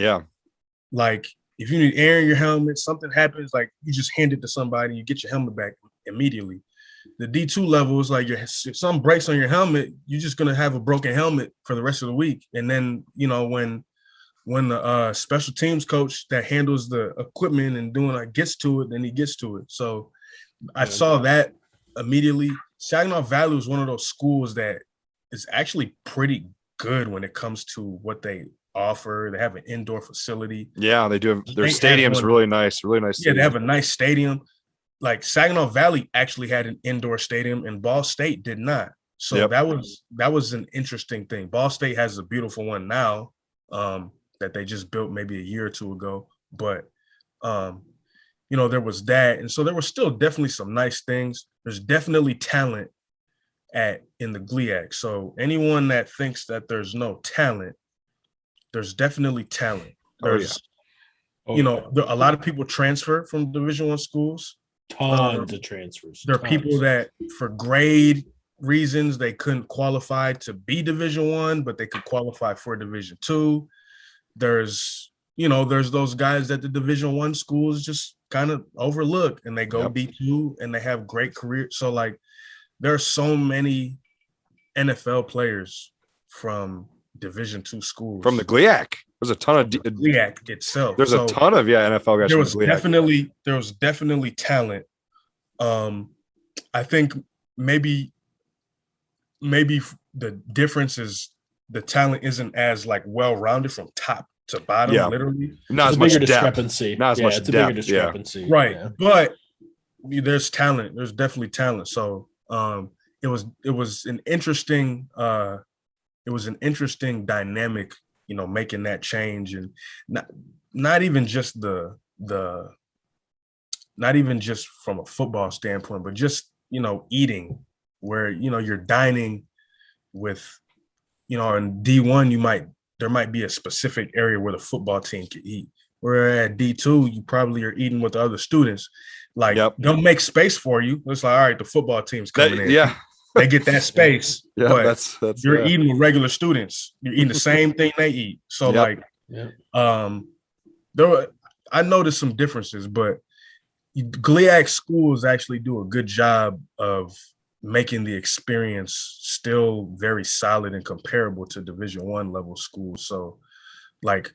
like if you need air in your helmet, something happens, like you just hand it to somebody, you get your helmet back immediately. The D2 level is like if something breaks on your helmet, you're just gonna have a broken helmet for the rest of the week. And then when the special teams coach that handles the equipment and gets to it, then he gets to it. So I saw that immediately. Saginaw Valley was one of those schools that is actually pretty good when it comes to what they offer. They have an indoor facility. Yeah, they do. Their stadium's really nice. Stadium. Yeah, they have a nice stadium. Like Saginaw Valley actually had an indoor stadium and Ball State did not. So that was an interesting thing. Ball State has a beautiful one now that they just built maybe a year or two ago. But there was that. And so there were still definitely some nice things. There's definitely talent in the GLIAC. So anyone that thinks that there's no talent, there's definitely talent. There's a lot of people transfer from Division I schools. Tons of transfers. There are people that for grade reasons they couldn't qualify to be Division I, but they could qualify for Division II. There's those guys that the Division I schools just kind of overlook and they go D2 and they have great careers. So like there are so many NFL players from Division II schools. From the GLIAC. There's a ton of GLIAC itself. There's a ton of NFL guys. There was definitely talent. I think maybe the difference is the talent isn't as like well-rounded from top to bottom. Literally, not as much discrepancy. Not as much depth. Bigger discrepancy. Right, but there's talent. There's definitely talent. So it was an interesting dynamic. Making that change and not even just not even just from a football standpoint, but just, eating where, you're dining with, in D1, there might be a specific area where the football team can eat. Where at D2, you probably are eating with the other students. Like they'll make space for you. It's like, all right, the football team's coming in. Yeah. They get that space. But that's you're eating with regular students. You're eating the same thing they eat. So I noticed some differences, but GLIAC schools actually do a good job of making the experience still very solid and comparable to Division I level schools. So like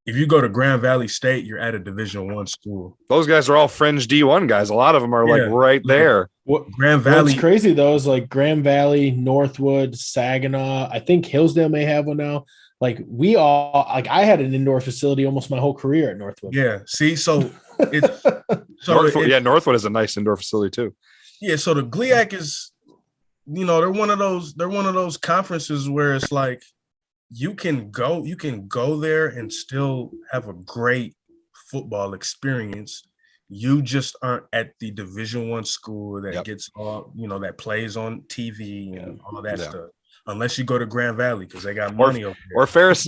if you go to Grand Valley State, you're at a Division I school. Those guys are all fringe D1 guys. A lot of them are right there. Grand Valley. What's crazy though is like Grand Valley, Northwood, Saginaw. I think Hillsdale may have one now. Like I had an indoor facility almost my whole career at Northwood. Yeah. See, so it's Northwood is a nice indoor facility too. Yeah. So the GLIAC is, they're one of those conferences where it's like you can go there and still have a great football experience. You just aren't at the Division I school that gets all, that plays on TV and all that stuff. Unless you go to Grand Valley because they got money over there. Or Ferris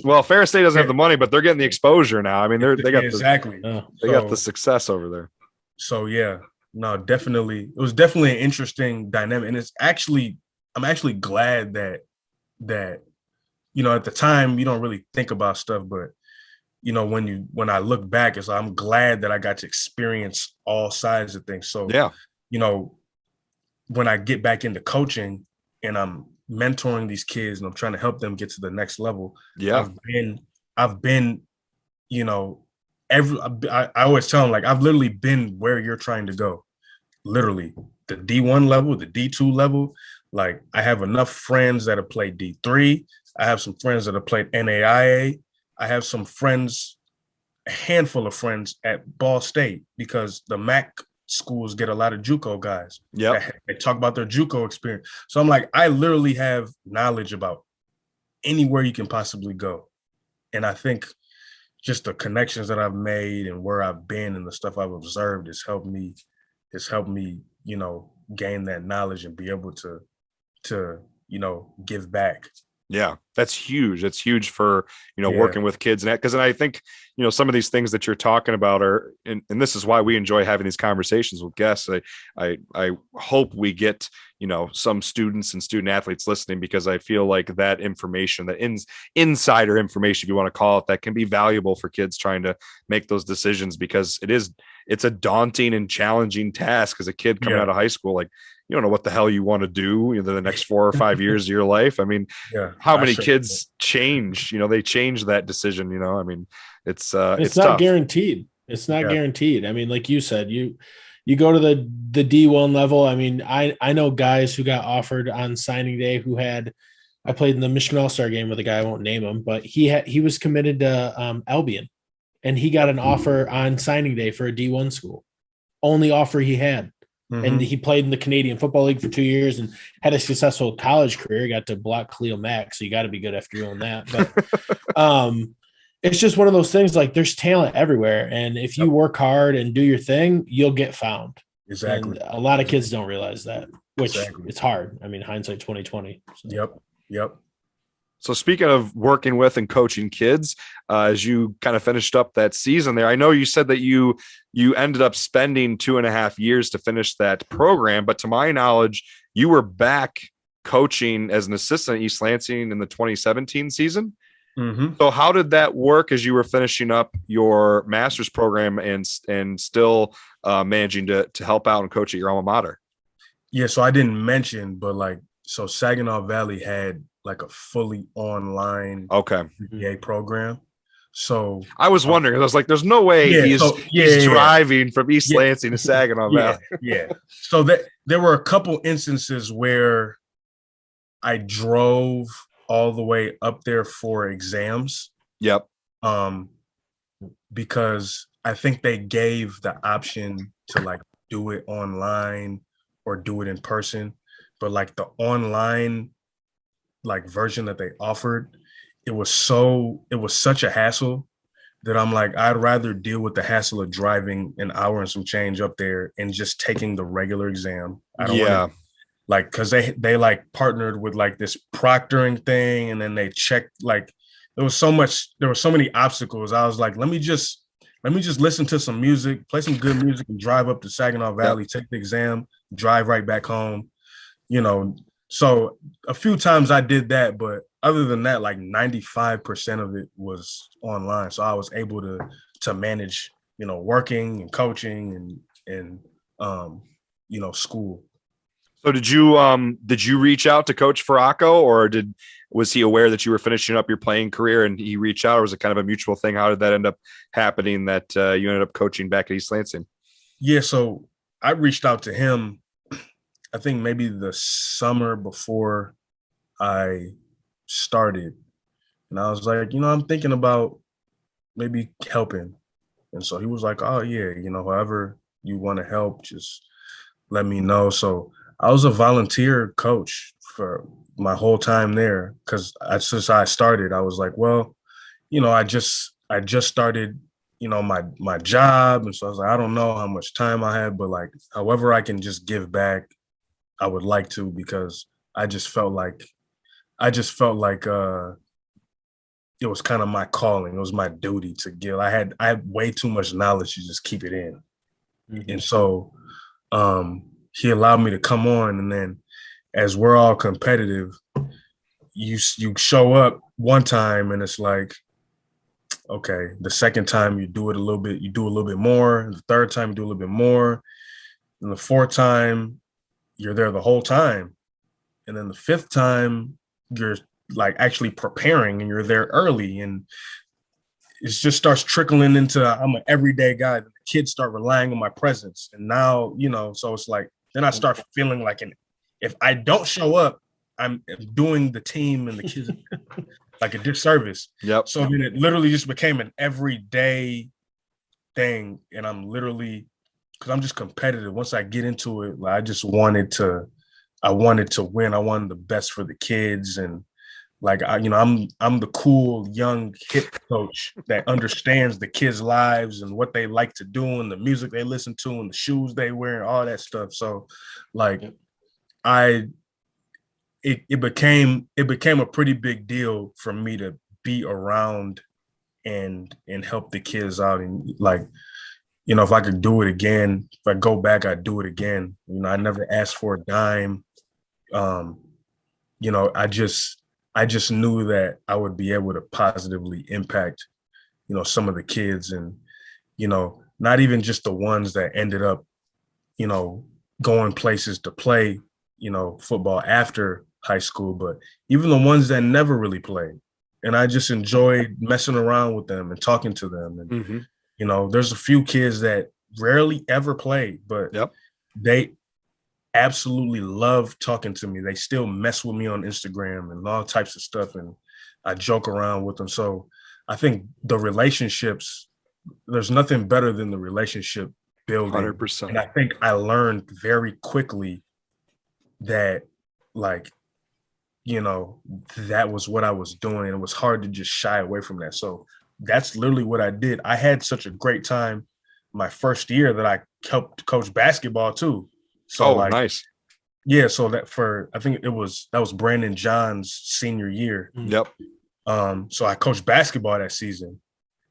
State doesn't have the money, but they're getting the exposure now. I mean, they got the success over there. So definitely, it was definitely an interesting dynamic, and I'm actually glad that at the time you don't really think about stuff, but when I look back, it's like, I'm glad that I got to experience all sides of things. So, when I get back into coaching and I'm mentoring these kids and I'm trying to help them get to the next level, I've been, I always tell them, like, I've literally been where you're trying to go. Literally, the D1 level, the D2 level. Like, I have enough friends that have played D3. I have some friends that have played NAIA. I have some friends, a handful of friends at Ball State, because the MAC schools get a lot of JUCO guys. They talk about their JUCO experience. So I'm like, I literally have knowledge about anywhere you can possibly go. And I think just the connections that I've made and where I've been and the stuff I've observed has helped me, gain that knowledge and be able to give back. Yeah, that's huge. That's huge for, working with kids. And because I think, some of these things that you're talking about are, and this is why we enjoy having these conversations with guests. I hope we get, some students and student athletes listening, because I feel like that information, that insider information, if you want to call it, that can be valuable for kids trying to make those decisions, because it's a daunting and challenging task as a kid coming out of high school. Like, you don't know what the hell you want to do the next 4 or 5 years of your life. I mean, how many kids change, they change that decision, I mean, it's not tough. Guaranteed. It's not guaranteed. I mean, like you said, you go to the D1 level. I mean, I know guys who got offered on signing day I played in the Michigan All-Star game with a guy, I won't name him, but he was committed to Albion, and he got an offer on signing day for a D1 school. Only offer he had. Mm-hmm. And he played in the Canadian Football League for 2 years and had a successful college career. He got to block Khalil Mack, so you got to be good after doing that. But it's just one of those things, like, there's talent everywhere. And if you work hard and do your thing, you'll get found. Exactly. And a lot of kids don't realize that, which it's hard. I mean, hindsight 2020. So. Yep. So speaking of working with and coaching kids, as you kind of finished up that season there, I know you said that you ended up spending 2.5 years to finish that program, but to my knowledge, you were back coaching as an assistant at East Lansing in the 2017 season. Mm-hmm. So how did that work as you were finishing up your master's program and still managing to help out and coach at your alma mater? Yeah, so I didn't mention, but so Saginaw Valley had like a fully online MBA program. So I was wondering, I was like, there's no way he's driving from East Lansing to Saginaw Valley. So there were a couple instances where I drove all the way up there for exams. Yep. Because I think they gave the option to do it online or do it in person. But the online version that they offered, it was such a hassle that I'm like, I'd rather deal with the hassle of driving an hour and some change up there and just taking the regular exam. I don't want to, because they partnered with this proctoring thing, and then they checked there were so many obstacles. I was like, let me just listen to some music, play some good music, and drive up to Saginaw Valley, take the exam, drive right back home. So a few times I did that, but other than that, 95% of it was online. So I was able to manage, working and coaching and school. So did you reach out to Coach Faracco, or was he aware that you were finishing up your playing career and he reached out, or was it kind of a mutual thing? How did that end up happening that you ended up coaching back at East Lansing? Yeah, so I reached out to him, I think maybe the summer before I started. And I was like, I'm thinking about maybe helping. And so he was like, oh yeah, however you want to help, just let me know. So I was a volunteer coach for my whole time there, because since I started, I was like, well, I just started, my job. And so I was like, I don't know how much time I have, but however I can just give back, I would like to, because I just felt like it was kind of my calling. It was my duty to give. I had way too much knowledge to just keep it in. Mm-hmm. And so he allowed me to come on. And then as we're all competitive, you show up one time and it's like, okay, the second time you do a little bit more. The third time you do a little bit more. And the fourth time, you're there the whole time. And then the fifth time, you're like actually preparing and you're there early. And it just starts trickling into, I'm an everyday guy. The kids start relying on my presence. And now, so it's like, then I start feeling like if I don't show up, I'm doing the team and the kids like a disservice. Yep. So then it literally just became an everyday thing. And I'm literally, because I'm just competitive. Once I get into it, like, I wanted to win. I wanted the best for the kids. And like, I'm the cool, young, hip coach that understands the kids' lives and what they like to do and the music they listen to and the shoes they wear and all that stuff. So like, it became a pretty big deal for me to be around and help the kids out. And like, if I could do it again, if I go back, I'd do it again. I never asked for a dime. I just knew that I would be able to positively impact, some of the kids and, not even just the ones that ended up, going places to play, football after high school, but even the ones that never really played. And I just enjoyed messing around with them and talking to them. And, there's a few kids that rarely ever played, but they absolutely love talking to me. They still mess with me on Instagram and all types of stuff. And I joke around with them. So I think the relationships, there's nothing better than the relationship building. 100%. And I think I learned very quickly that like, that was what I was doing. And it was hard to just shy away from that. So that's literally what I did. I had such a great time my first year that I helped coach basketball too. So nice. Yeah. So I think that was Brandon John's senior year. Yep. So I coached basketball that season.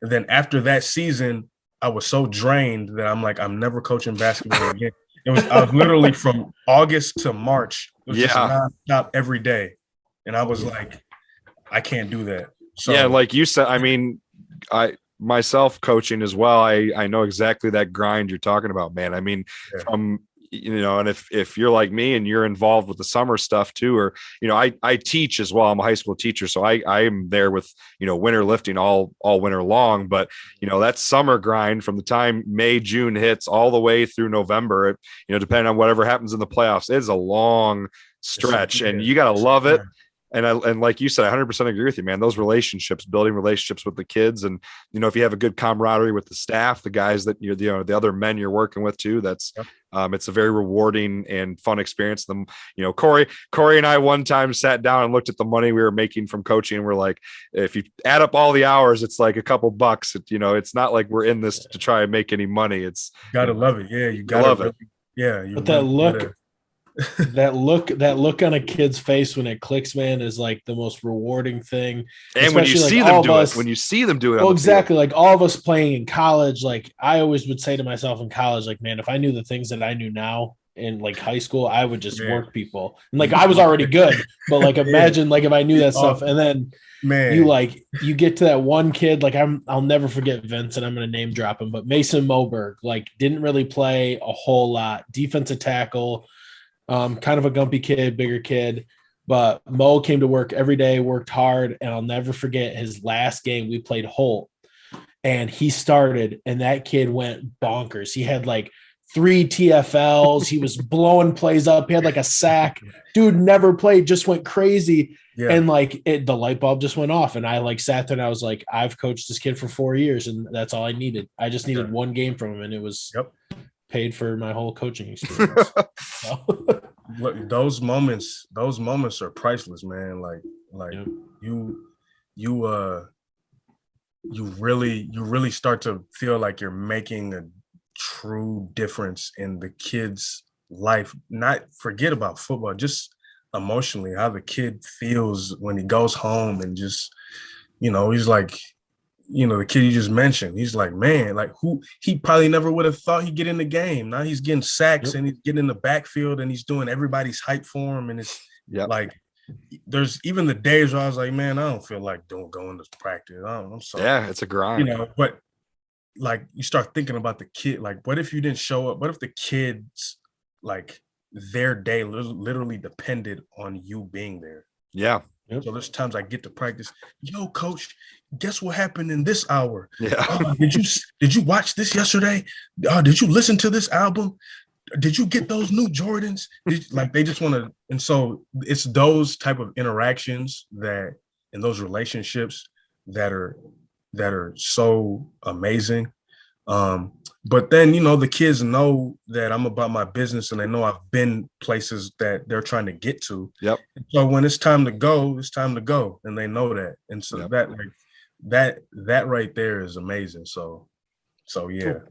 And then after that season, I was so drained that I'm like, I'm never coaching basketball again. I was literally from August to March. It was just nonstop every day. And I was like, I can't do that. So yeah, like you said, I mean, I myself coaching as well, I know exactly that grind you're talking about, man. I mean, from and if you're like me and you're involved with the summer stuff too, or I teach as well. I'm a high school teacher, so I am there with winter lifting all winter long. But that summer grind from the time May, June hits all the way through November, depending on whatever happens in the playoffs, it's a long stretch, and you got to love it. And like you said, I 100% agree with you, man. Those relationships, building relationships with the kids, and if you have a good camaraderie with the staff, the guys that the other men you're working with too, that's it's a very rewarding and fun experience. Kory and I one time sat down and looked at the money we were making from coaching, and we're like, if you add up all the hours, it's like a couple bucks. It's not like we're in this to try and make any money. It's gotta love it. Yeah, you gotta love it. Yeah, but that look. that look on a kid's face when it clicks, man, is like the most rewarding thing. And when you see them do it, well, exactly, like all of us playing in college, like I always would say to myself in college, like, man, if I knew the things that I knew now in like high school, I would just work people. And like I was already good, but like imagine like if I knew that stuff, and then you get to that one kid, like I'll never forget Vincent. I'm going to name drop him, but Mason Moberg, like didn't really play a whole lot, defensive tackle. Kind of a gumpy kid, bigger kid, but Mo came to work every day, worked hard, and I'll never forget his last game. We played Holt, and he started, and that kid went bonkers. He had like 3 TFLs. He was blowing plays up. He had like a sack. Dude never played, just went crazy. Yeah. And like the light bulb just went off. And I like sat there and I was like, I've coached this kid for 4 years, and that's all I needed. I just needed one game from him, and it was paid for my whole coaching experience. Look, those moments are priceless, man. You really start to feel like you're making a true difference in the kid's life. Not forget about football, just emotionally, how the kid feels when he goes home, and just he's like, the kid you just mentioned, he's like, man, like he probably never would have thought he'd get in the game. Now he's getting sacks and he's getting in the backfield, and he's doing everybody's hype for him. And it's like, there's even the days where I was like, man, I don't feel like going to practice. I'm sorry. Yeah, it's a grind. But like you start thinking about the kid. Like, what if you didn't show up? What if the kids, like, their day literally depended on you being there? Yeah. Yep. So there's times I get to practice. Yo, coach, guess what happened in this hour? Yeah. Did you watch this yesterday? Did you listen to this album? Did you get those new Jordans? They just want to. And so it's those type of interactions and those relationships that are so amazing. But then, the kids know that I'm about my business, and they know I've been places that they're trying to get to. Yep. So when it's time to go, it's time to go, and they know that. And so that right there is amazing. So yeah. Cool.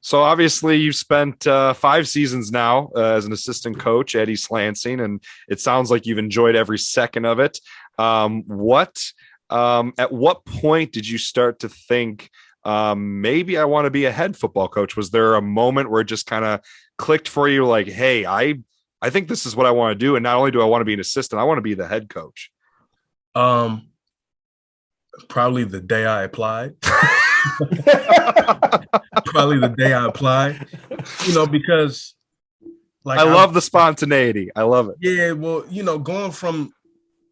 So obviously you've spent 5 seasons now as an assistant coach at East Lansing, and it sounds like you've enjoyed every second of it. At what point did you start to think, maybe I want to be a head football coach? Was there a moment where it just kind of clicked for you, like, hey, I think this is what I want to do, and not only do I want to be an assistant, I want to be the head coach? Probably the day I applied. Probably the day I applied, because I love the spontaneity. I love it. Yeah, well, going from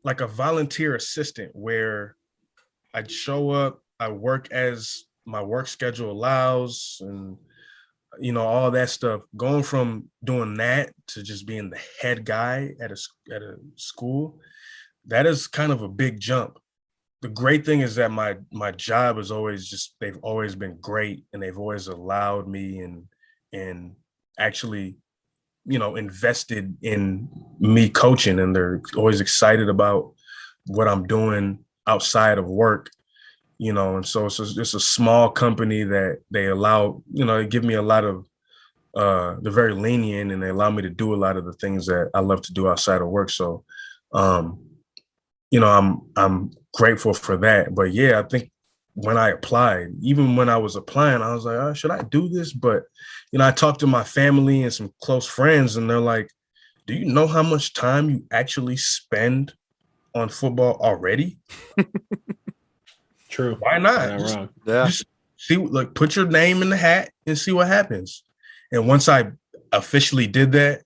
like a volunteer assistant where I'd show up, I work as my work schedule allows, and all that stuff. Going from doing that to just being the head guy at a school, that is kind of a big jump. The great thing is that my job is always they've always been great, and they've always allowed me and actually, invested in me coaching, and they're always excited about what I'm doing outside of work, and so it's a small company that they allow, they give me a lot of, they're very lenient, and they allow me to do a lot of the things that I love to do outside of work. So, I'm grateful for that. But yeah, I think when I applied, even when I was applying, I was like, oh, should I do this? But, I talked to my family and some close friends, and they're like, do you know how much time you actually spend on football already? True. Why not? Not wrong. Just see, put your name in the hat and see what happens. And once I officially did that,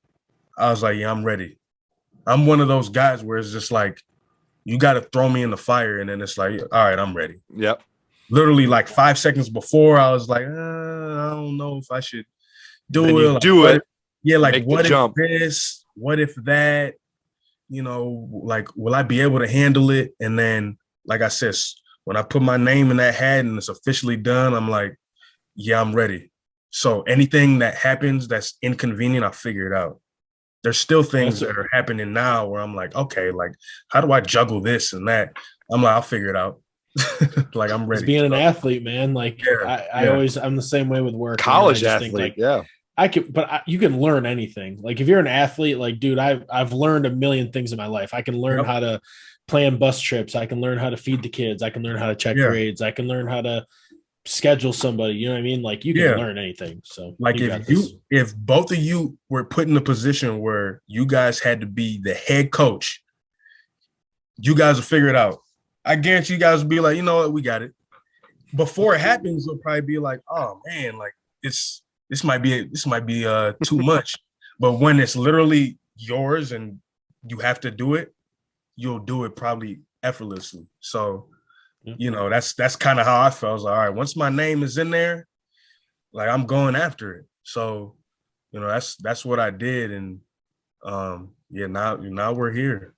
I was like, yeah, I'm ready. I'm one of those guys where it's just like, you got to throw me in the fire, and then it's like, all right, I'm ready. Yep. Literally, like 5 seconds before, I was like, I don't know if I should do it. Do it. Yeah, like, what if this? What if that? Will I be able to handle it? And then, like I said, when I put my name in that hat and it's officially done, I'm like, yeah, I'm ready. So anything that happens that's inconvenient, I'll figure it out. There's still things that are happening now where I'm like, okay, like, how do I juggle this and that? I'm like, I'll figure it out. Like, I'm ready. It's being an athlete, man. Like, I'm the same way with work. College athlete, you can learn anything. Like, if you're an athlete, like, dude, I've learned a million things in my life. I can learn how to plan bus trips. I can learn how to feed the kids. I can learn how to check grades. I can learn how to schedule somebody. You know what I mean? Like, you can learn anything. So, like, if both of you were put in a position where you guys had to be the head coach, you guys will figure it out. I guarantee you guys will be like, you know what, we got it. Before it happens, you'll probably be like, oh man, like, this might be too much. But when it's literally yours and you have to do it, you'll do it probably effortlessly. So, that's kind of how I felt. I was like, all right, once my name is in there, like, I'm going after it. So, that's what I did. And now we're here.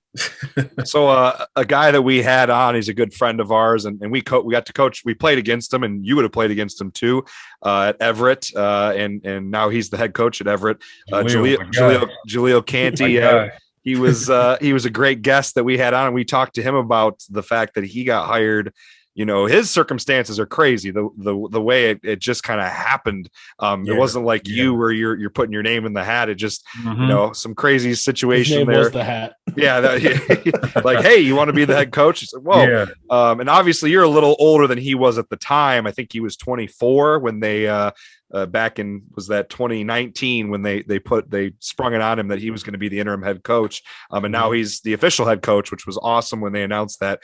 So a guy that we had on, he's a good friend of ours, and we got to coach. We played against him, and you would have played against him too at Everett, and now he's the head coach at Everett. Jaleel Canty. He was a great guest that we had on, and we talked to him about the fact that he got hired. His circumstances are crazy. The way it just kind of happened. It wasn't like you where you're putting your name in the hat. It just, some crazy situation His name there. Was the hat. Yeah. Like, hey, you want to be the head coach? He said, whoa. Yeah. And obviously you're a little older than he was at the time. I think he was 24 when they back in, was that 2019 when they sprung it on him that he was going to be the interim head coach. And now he's the official head coach, which was awesome when they announced that.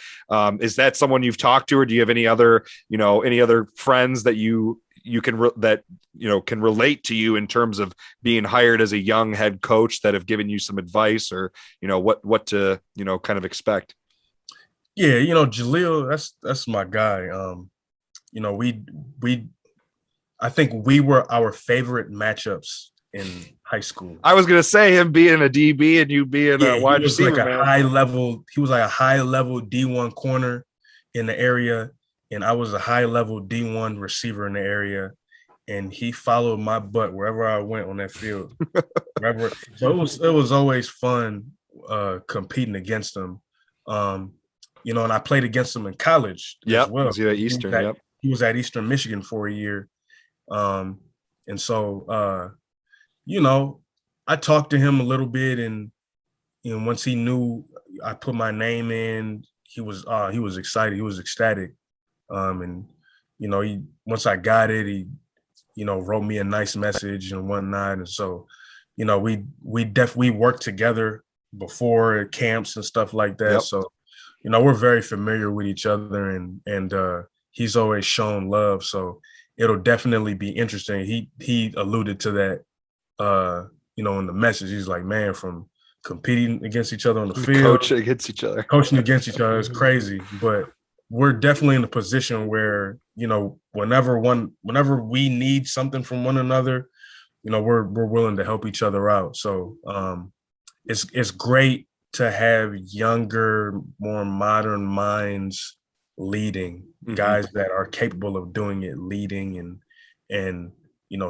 Is that someone you've talked to, or do you have any other friends that can relate to you in terms of being hired as a young head coach that have given you some advice, or, what to, kind of expect? Yeah. Jaleel, that's my guy. I think we were our favorite matchups in high school. I was going to say him being a DB and you being a wide receiver. He was like a high level D1 corner in the area, and I was a high level D1 receiver in the area. And he followed my butt wherever I went on that field. So it was always fun competing against him. And I played against him in college as well. Was he at Eastern? He was at Eastern Michigan for a year. And so I talked to him a little bit, and once he knew I put my name in, he was excited. He was ecstatic. Once I got it, he wrote me a nice message and whatnot. And so, we definitely worked together before camps and stuff like that. Yep. So, we're very familiar with each other, and he's always shown love. So it'll definitely be interesting. He alluded to that, in the message. He's like, man, from competing against each other on the field, coaching against each other is crazy. But we're definitely in a position where, whenever we need something from one another, we're willing to help each other out. So it's great to have younger, more modern minds leading, guys that are capable of doing it, leading and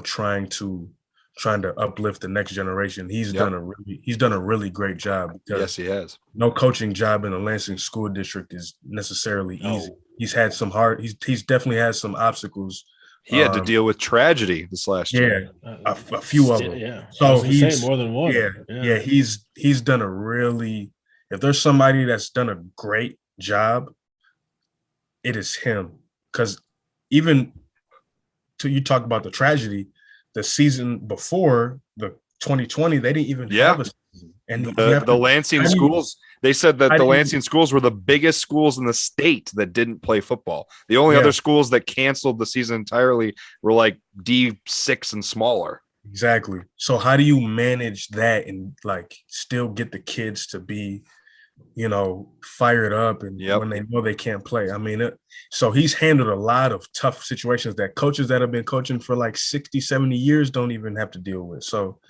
trying to uplift the next generation. He's done a really great job. Yes, he has. No coaching job in the Lansing School District is necessarily easy. He's had some he's definitely had some obstacles. He had to deal with tragedy this last year. A few of them. Yeah. So he's more than one. Yeah. He's done a really, if there's somebody that's done a great job, it is him. Because even till you talk about the tragedy, the season before, the 2020, they didn't even have a season. And the Lansing schools, they said that the Lansing schools were the biggest schools in the state that didn't play football. The only other schools that canceled the season entirely were like D6 and smaller. Exactly. So how do you manage that and like still get the kids to be, fired up and when they know they can't play? I mean, so he's handled a lot of tough situations that coaches that have been coaching for like 60, 70 years don't even have to deal with. So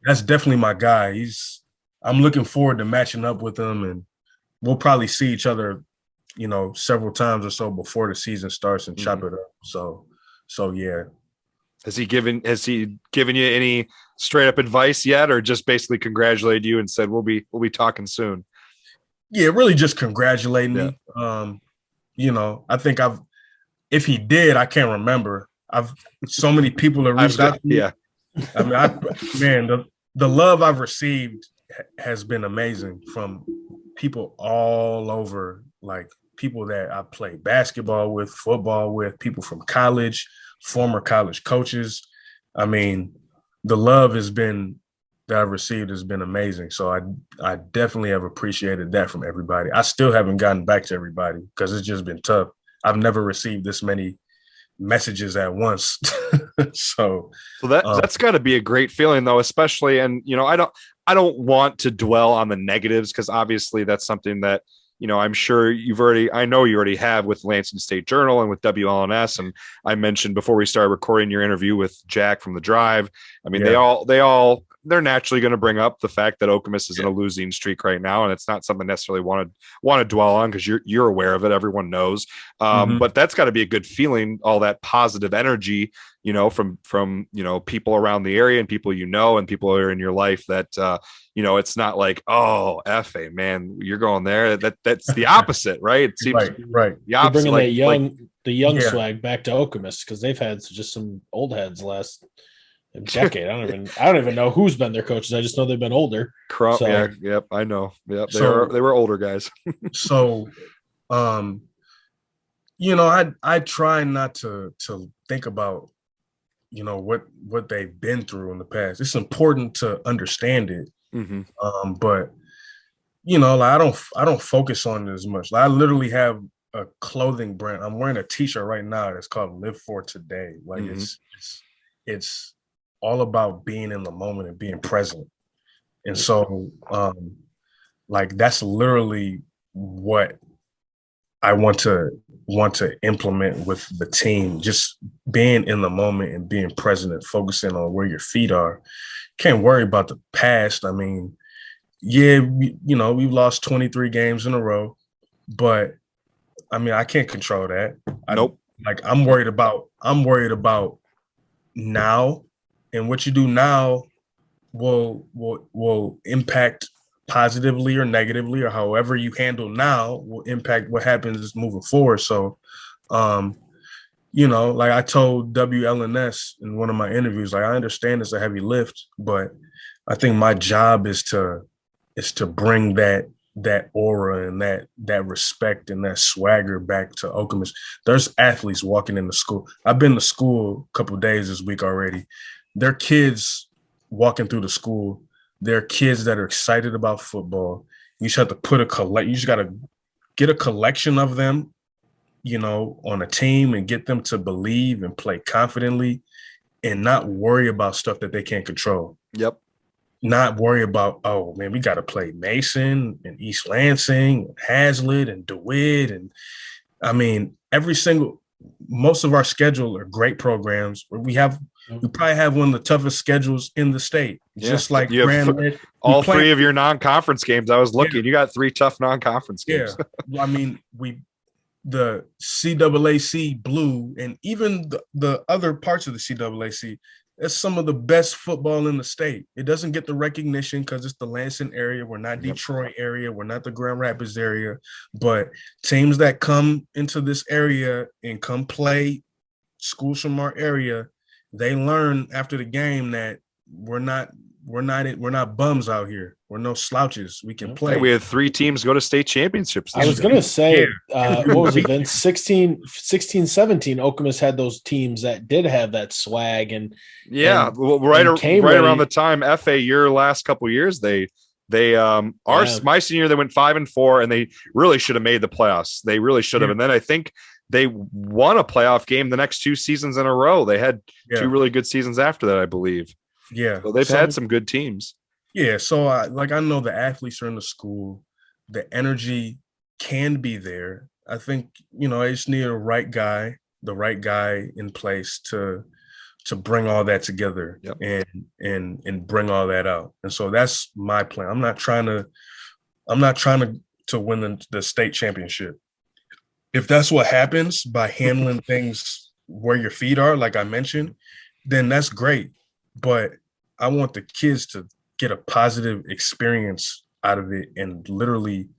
that's definitely my guy. I'm looking forward to matching up with him, and we'll probably see each other, several times or so before the season starts and chop it up. So yeah. Has he given you any straight up advice yet, or just basically congratulated you and said we'll be talking soon? Yeah, really just congratulating me. I think if he did, I can't remember. So many people have reached out to me. Yeah. I mean, the love I've received has been amazing from people all over, like people that I play basketball with, football with, people from college, former college coaches. I mean, the love that I've received has been amazing. So I definitely have appreciated that from everybody. I still haven't gotten back to everybody because it's just been tough. I've never received this many messages at once. so that's got to be a great feeling though, especially, and I don't want to dwell on the negatives because obviously that's something that I'm sure I know you already have with Lansing State Journal and with WLNS. And I mentioned before we started recording your interview with Jack from The Drive. I mean, they're naturally going to bring up the fact that Okemos is in a losing streak right now. And it's not something necessarily want to dwell on because you're aware of it. Everyone knows. But that's got to be a good feeling, all that positive energy, from people around the area and people, and people who are in your life that, it's not like, oh, Efe, man, you're going there. That's the opposite, right? It seems right. The opposite, bringing the young swag back to Okemos because they've had just some old heads last decade. I don't even know who's been their coaches. I just know they've been older. Yep, I know. Yep, they were older guys. So, I try not to think about, what they've been through in the past. It's important to understand it. Mm-hmm. But like I don't focus on it as much. Like, I literally have a clothing brand. I'm wearing a t-shirt right now that's called Live for Today. Like it's all about being in the moment and being present. And so like that's literally what I want to implement with the team, just being in the moment and being present and focusing on where your feet are. Can't worry about the past. I mean, yeah, we've lost 23 games in a row, but I mean, I can't control that. Nope. I'm worried about now, and what you do now will impact positively or negatively, or however you handle now will impact what happens moving forward. So, like I told WLNS in one of my interviews, like I understand it's a heavy lift, but I think my job is to bring that aura and that respect and that swagger back to Okemos. There's athletes walking into school. I've been to school a couple of days this week already. There are kids walking through the school. There are kids that are excited about football. You just have to you just got to get a collection of them, on a team and get them to believe and play confidently and not worry about stuff that they can't control. Yep. Not worry about, oh man, we got to play Mason and East Lansing, and Hazlitt and DeWitt. And I mean, most of our schedule are great programs. We probably have one of the toughest schedules in the state. Yeah. Just like you have all three of your non-conference games. I was looking, you got 3 tough non-conference games. Yeah. I mean, the CAAC Blue and even the other parts of the CAAC, it's some of the best football in the state. It doesn't get the recognition because it's the Lansing area. We're not Detroit area. We're not the Grand Rapids area. But teams that come into this area and come play schools from our area, they learn after the game that we're not bums out here. We're no slouches. We can play. We had 3 teams go to state championships. I was going to say, what was it then? 16, 17, Okemos had those teams that did have that swag. And right around the time, Efe, your last couple of years, my senior year, they went 5-4, and they really should have made the playoffs. They really should have. And then I think they won a playoff game the next 2 seasons in a row. They had 2 really good seasons after that, I believe. Yeah. So they've had some good teams. Yeah. So I know the athletes are in the school. The energy can be there. I think, I just need the right guy in place to bring all that together and bring all that out. And so that's my plan. I'm not trying to win the state championship. If that's what happens by handling things where your feet are, like I mentioned, then that's great. But I want the kids to get a positive experience out of it and literally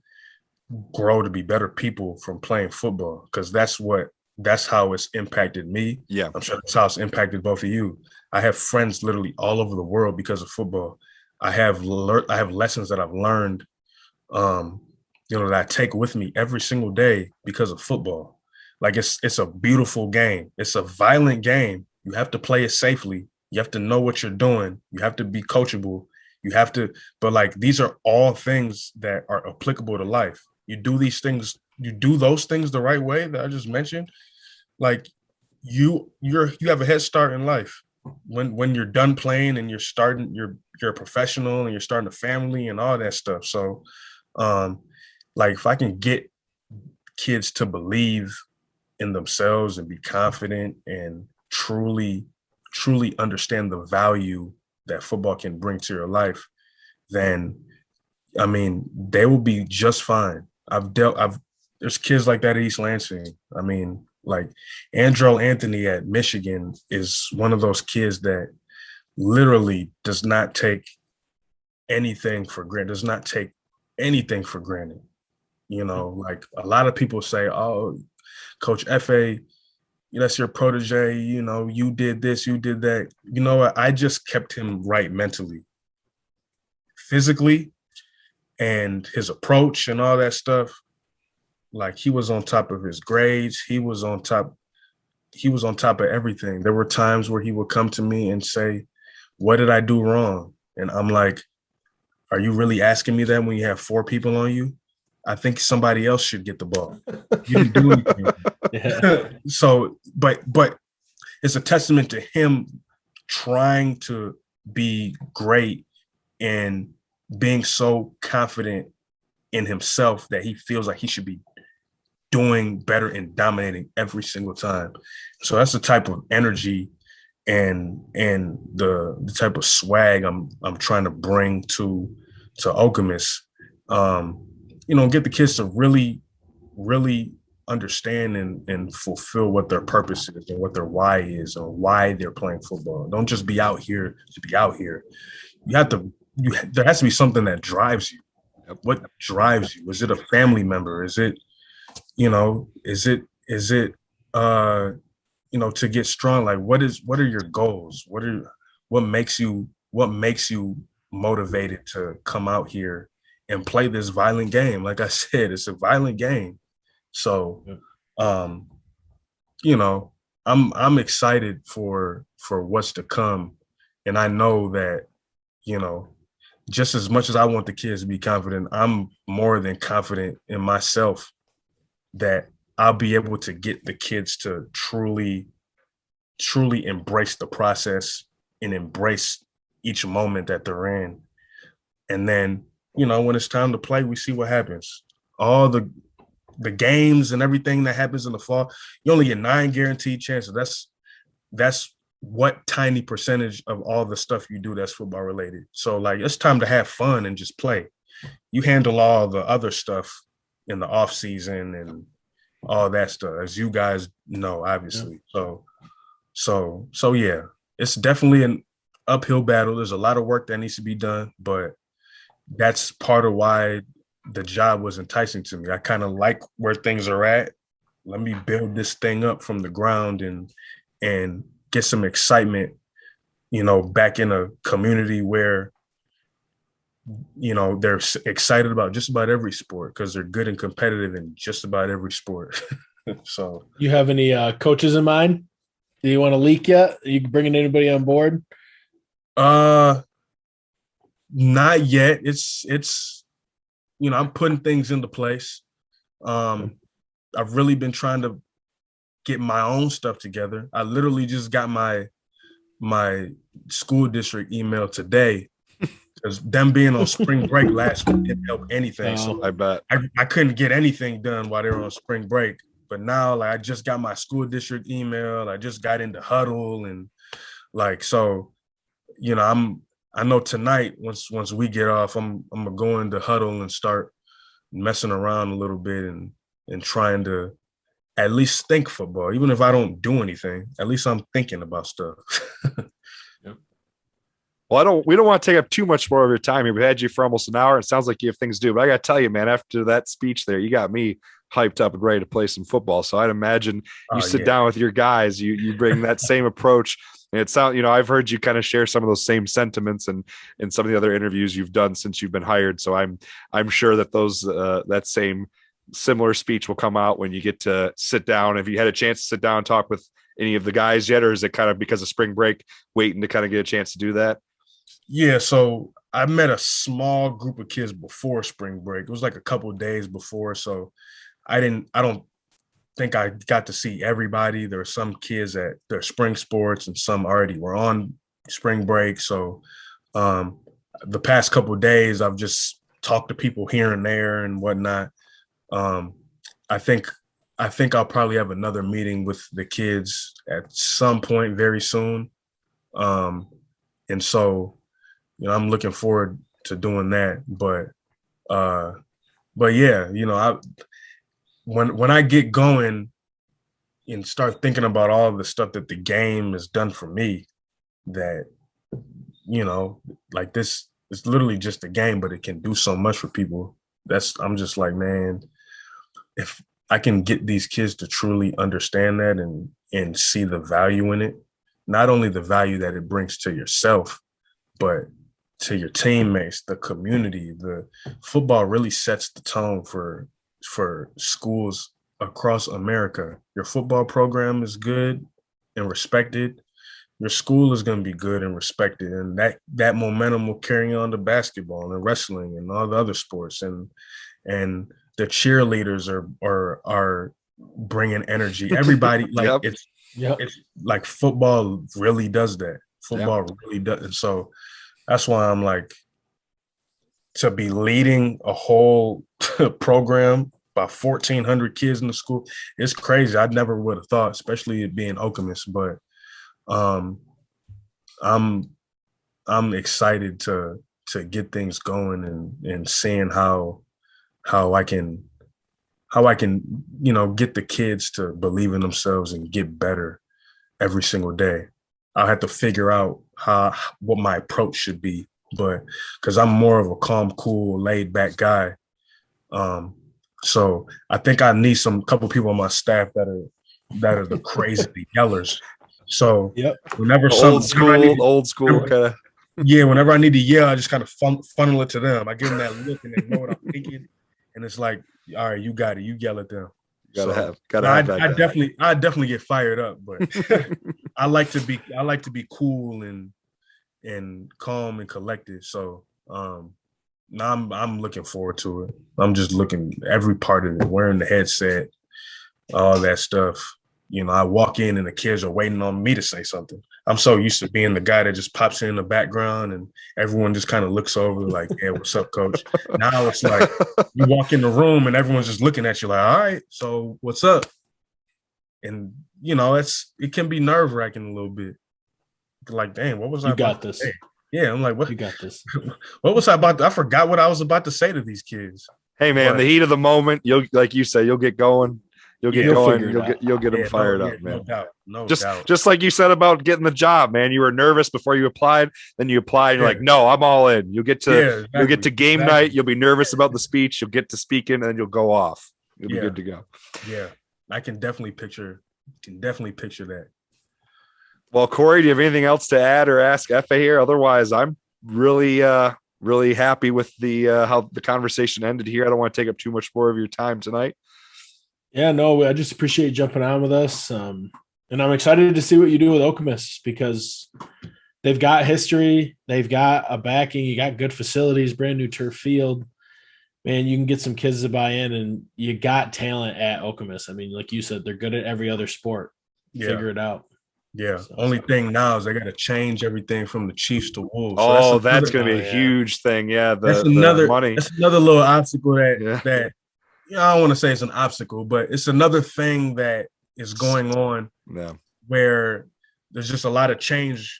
grow to be better people from playing football, because that's how it's impacted me. Yeah. I'm sure that's how it's impacted both of you. I have friends literally all over the world because of football. I have lessons that I've learned, that I take with me every single day because of football. Like it's a beautiful game. It's a violent game. You have to play it safely. You have to know what you're doing. You have to be coachable. But like, these are all things that are applicable to life. You do these things, you do those things the right way that I just mentioned. Like you have a head start in life. When you're done playing and you're a professional and you're starting a family and all that stuff. So, like if I can get kids to believe in themselves and be confident and truly understand the value that football can bring to your life, then I mean, they will be just fine. There's kids like that at East Lansing. I mean, like Andrew Anthony at Michigan is one of those kids that literally does not take anything for granted, like a lot of people say, oh, Coach Efe, that's your protege, you did this, you did that. You know what? I just kept him right mentally, physically, and his approach and all that stuff. Like he was on top of his grades. He was on top. he was on top of everything. There were times where he would come to me and say, "What did I do wrong?" And I'm like, "Are you really asking me that when you have 4 people on you? I think somebody else should get the ball. You didn't do anything." Yeah. So, but it's a testament to him trying to be great and being so confident in himself that he feels like he should be doing better and dominating every single time. So that's the type of energy and the type of swag I'm trying to bring to Okemos. Get the kids to really understand and fulfill what their purpose is and what their why is or why they're playing football. Don't just be out here to be out here. There has to be something that drives you. What drives you? Is it a family member? Is it, to get strong? Like, what are your goals? What makes you motivated to come out here and play this violent game? Like I said, it's a violent game. So, I'm excited for what's to come. And I know that, just as much as I want the kids to be confident, I'm more than confident in myself that I'll be able to get the kids to truly embrace the process and embrace each moment that they're in. And then, when it's time to play, we see what happens. All the games and everything that happens in the fall, you only get 9 guaranteed chances. That's what tiny percentage of all the stuff you do that's football related. So like, it's time to have fun and just play. You handle all the other stuff in the off season and all that stuff, as you guys know, obviously. Yeah. So yeah, it's definitely an uphill battle. There's a lot of work that needs to be done, but that's part of why the job was enticing to me. I kind of like where things are at. Let me build this thing up from the ground and get some excitement, back in a community where, they're excited about just about every sport because they're good and competitive in just about every sport. So, you have any coaches in mind? Do you want to leak yet? Are you bringing anybody on board? Not yet. It's I'm putting things into place. I've really been trying to get my own stuff together. I literally just got my school district email today because them being on spring break last week didn't help anything. So I bet I couldn't get anything done while they were on spring break. But now, like, I just got my school district email. I just got into Huddle and I know tonight once we get off, I'm gonna go into Huddle and start messing around a little bit and trying to at least think football. Even if I don't do anything, at least I'm thinking about stuff. Yep. Well, we don't want to take up too much more of your time here. We've had you for almost an hour. It sounds like you have things to do, but I got to tell you, man, after that speech there, you got me hyped up and ready to play some football. So I'd imagine you sit down with your guys, you bring that same approach. And it sounds, I've heard you kind of share some of those same sentiments and in some of the other interviews you've done since you've been hired. So I'm sure that those that same similar speech will come out when you get to sit down. Have you had a chance to sit down and talk with any of the guys yet, or is it kind of because of spring break waiting to kind of get a chance to do that? Yeah, so I met a small group of kids before spring break. It was like a couple of days before, so I don't think I got to see everybody. There were some kids at their spring sports and some already were on spring break. So the past couple of days, I've just talked to people here and there and whatnot. I think I'll probably have another meeting with the kids at some point very soon. And so, I'm looking forward to doing that. But yeah, when I get going and start thinking about all the stuff that the game has done for me, that, like this is literally just a game, but it can do so much for people. I'm just like, man, if I can get these kids to truly understand that and see the value in it, not only the value that it brings to yourself, but to your teammates, the community. The football really sets the tone for schools across America. Your football program is good and respected. Your school is going to be good and respected, and that momentum will carry on to basketball and wrestling and all the other sports. And the cheerleaders are bringing energy. Everybody like it's like football really does that. Football really does. And so that's why I'm like, to be leading a whole program, about 1,400 kids in the school, it's crazy. I never would have thought, especially it being Okemos, but I'm excited to get things going and seeing how I can get the kids to believe in themselves and get better every single day. I'll have to figure out what my approach should be, but because I'm more of a calm, cool, laid back guy. So I think I need couple people on my staff that are the crazy yellers. So whenever old school kind of whenever I need to yell, I just kind of funnel it to them. I give them that look and they know what I'm thinking, and it's like, all right, you got it. You yell at them. Gotta have that. I definitely get fired up, but I like to be cool and calm and collected. So now I'm looking forward to it. I'm just looking every part of it, wearing the headset, all that stuff. I walk in and the kids are waiting on me to say something. I'm so used to being the guy that just pops in the background and everyone just kind of looks over like, hey, what's up, coach? Now it's like you walk in the room and everyone's just looking at you like, all right, so what's up? And, it can be nerve-wracking a little bit. Like, dang, what was I about to say? Yeah, I'm like, what? You got this. What was I about to? I forgot what I was about to say to these kids. Hey, man, the heat of the moment, like you say, you'll get going. You'll get going. You'll get them fired up, man. No doubt. Just like you said about getting the job, man. You were nervous before you applied. Then you applied. And you're like, no, I'm all in. You'll get to game night. You'll be nervous about the speech. You'll get to speaking, and you'll go off. You'll be good to go. Yeah, I can definitely picture that. Well, Kory, do you have anything else to add or ask Efe here? Otherwise, I'm really happy with the how the conversation ended here. I don't want to take up too much more of your time tonight. Yeah, no, I just appreciate you jumping on with us. And I'm excited to see what you do with Okemos because they've got history. They've got a backing. You got good facilities, brand new turf field. Man, you can get some kids to buy in, and you got talent at Okemos. I mean, like you said, they're good at every other sport. Figure it out. Yeah. Only thing now is they got to change everything from the Chiefs to Wolves. So that's going to be a huge thing. Yeah. That's another little obstacle that I don't want to say it's an obstacle, but it's another thing that is going on where there's just a lot of change.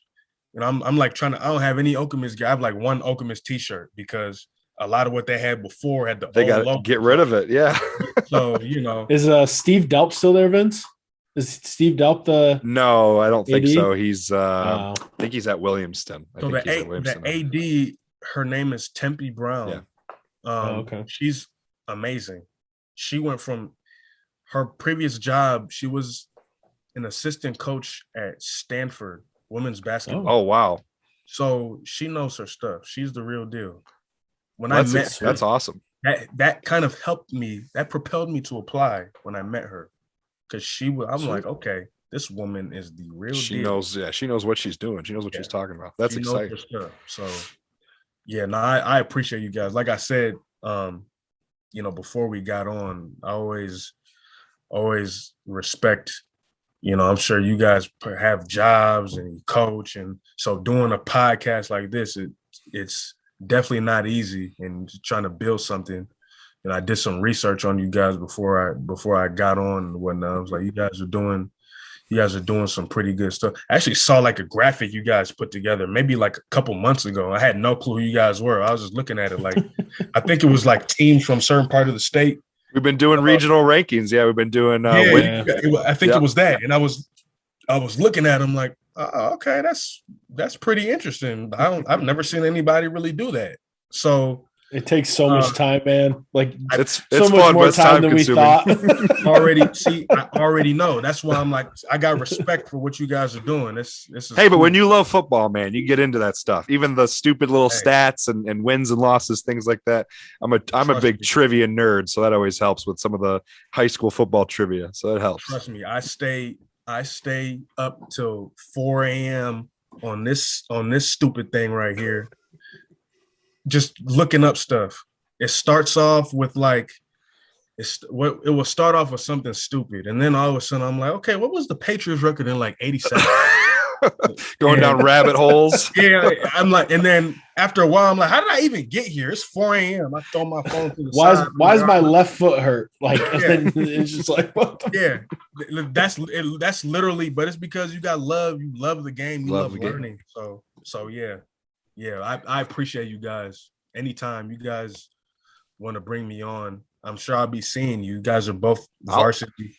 And I'm like I don't have any Okemos gear. I have like one Okemos t-shirt because a lot of what they had before had they got to get rid of it. Yeah. So, Is Steve Delp still there, Vince? Is Steve Delp No, I don't think so. He's I think he's at Williamston. So the AD, her name is Tempe Brown. Yeah. Okay. She's amazing. She went from her previous job. She was an assistant coach at Stanford women's basketball. Oh, wow. So she knows her stuff. She's the real deal. When I met her, that's awesome. That kind of helped me. That propelled me to apply when I met her. Because I'm like, okay, this woman is the real deal. She knows what she's doing. She knows what she's talking about. That's exciting. So, I appreciate you guys. Like I said, before we got on, I always respect, I'm sure you guys have jobs and coach. And so doing a podcast like this, it's definitely not easy, and trying to build something. And I did some research on you guys before I got on and whatnot. I was like, you guys are doing some pretty good stuff. I actually saw like a graphic you guys put together maybe like a couple months ago. I had no clue who you guys were. I was just looking at it like, I think it was like teams from certain part of the state. We've been doing regional rankings. Yeah, we've been doing. I think it was that. And I was looking at them like, okay, that's pretty interesting. I've never seen anybody really do that. So It takes so much time, man. Like it's so much fun, more but it's time than we thought. I already know. That's why I'm like, I got respect for what you guys are doing. This is hey, but cool. when you love football, man, you get into that stuff. Even the stupid little stats and wins and losses, things like that. I'm a big trivia nerd, so that always helps with some of the high school football trivia. So that helps. Trust me, I stay up till 4 a.m. on this stupid thing right here. Just looking up stuff. It starts off with like it will start off with something stupid, and then all of a sudden I'm like, okay, what was the Patriots record in like 87? Going down rabbit holes. Yeah, I'm like, and then after a while, I'm like, how did I even get here? It's 4 a.m. I throw my phone to the side. Why is my left foot hurt? Like, and then it's just like, what? That's literally, but it's because you got love. You love the game. You love learning. Game. So yeah. I appreciate you guys. Anytime you guys want to bring me on, I'm sure I'll be seeing you. You guys are both varsity.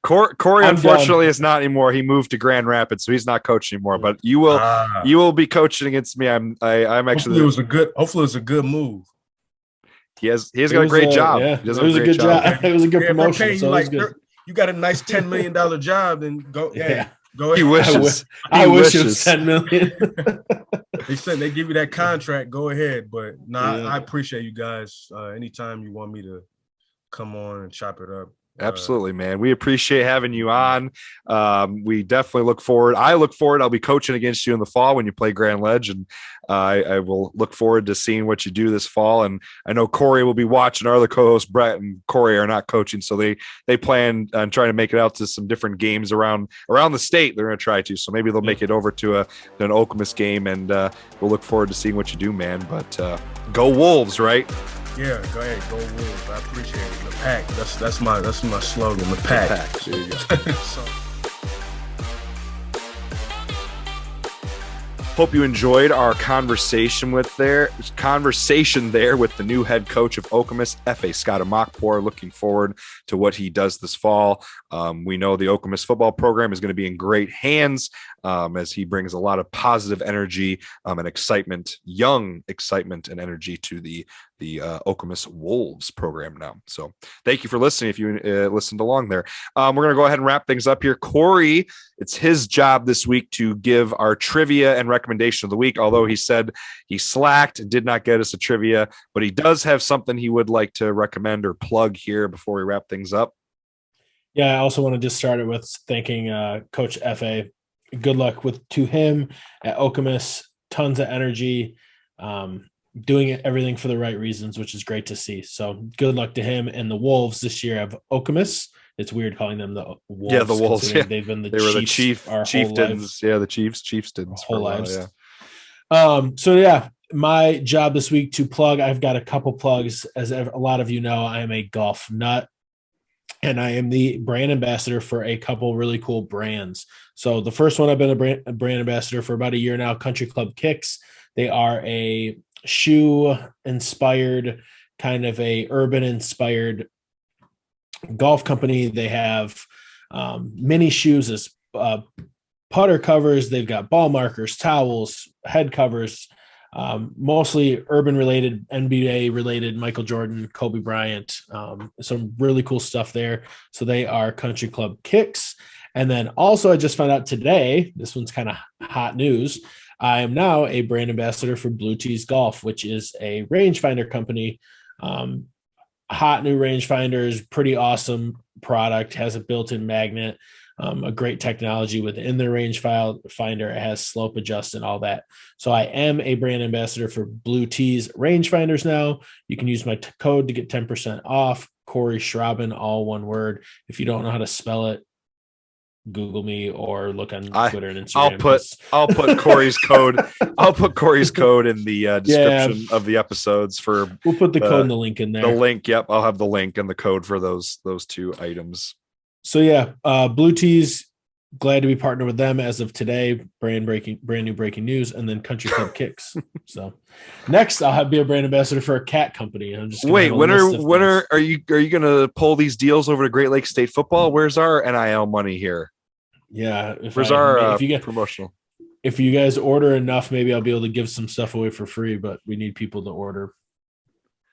Kory unfortunately is not anymore. He moved to Grand Rapids, so he's not coaching anymore. But you will be coaching against me. I'm actually. Hopefully it was a good move. He's got a great job. Yeah, it was a good job. It was a good promotion. So you got a nice $10 million job, then go. Yeah. Go ahead. He wishes. I wish it was $10 million. They said they give you that contract. Go ahead, but I appreciate you guys. Anytime you want me to come on and chop it up. Absolutely, man. We appreciate having you on. We definitely look forward. I look forward. I'll be coaching against you in the fall when you play Grand Ledge, and I will look forward to seeing what you do this fall. And I know Kory will be watching. Our other co-hosts, Brett and Kory, are not coaching, so they plan on trying to make it out to some different games around the state. They're going to try to, so maybe they'll make it over to an Okemos game, and we'll look forward to seeing what you do, man. But go Wolves, right? Yeah, go ahead, go Wolves. I appreciate it. The pack. That's my slogan. The pack. There you go. Hope you enjoyed our conversation there with the new head coach of Okemos, Efe Scott-Emuakpor. Looking forward to what he does this fall. We know the Okemos football program is going to be in great hands as he brings a lot of positive energy and excitement, young excitement and energy to the Okemos Wolves program now. So thank you for listening. If you listened along there, we're going to go ahead and wrap things up here. Kory, it's his job this week to give our trivia and recommendation of the week. Although he said he slacked and did not get us a trivia, but he does have something he would like to recommend or plug here before we wrap things up. Yeah, I also want to just start it with thanking Coach Efe. Good luck to him at Okemos. Tons of energy. Doing everything for the right reasons, which is great to see. So good luck to him. And the Wolves this year have Okemos. It's weird calling them the Wolves. Yeah, the Wolves. Yeah. They've been the Chieftains. Yeah, the Chieftains. Whole lives. Yeah. So yeah, my job this week to plug. I've got a couple plugs. As a lot of you know, I am a golf nut, and I am the brand ambassador for a couple really cool brands. So the first one, I've been a brand ambassador for about a year now. Country Club Kicks. They are a shoe-inspired, kind of a urban-inspired golf company. They have mini shoes as putter covers. They've got ball markers, towels, head covers, mostly urban-related, NBA-related, Michael Jordan, Kobe Bryant, some really cool stuff there. So they are Country Club Kicks. And then also I just found out today, this one's kind of hot news, I am now a brand ambassador for Blue Tees Golf, which is a rangefinder company. Hot new rangefinders, pretty awesome product, has a built-in magnet, a great technology within the rangefinder. It has slope adjust and all that. So I am a brand ambassador for Blue Tees rangefinders now. You can use my code to get 10% off. KorySchrauben, all one word. If you don't know how to spell it, Google me or look on Twitter and Instagram. I'll put Kory's code. I'll put Kory's code in the description of the episodes for. We'll put the code and the link in there. The link, yep. I'll have the link and the code for those two items. So yeah, Blue Tees, glad to be partnered with them as of today. Brand new breaking news, and then Country Club Kicks. So next, I'll be a brand ambassador for a cat company. I'm just wait. When are you going to pull these deals over to Great Lakes State Football? Where's our NIL money here? Yeah, where's our promotional? If you guys order enough, maybe I'll be able to give some stuff away for free. But we need people to order.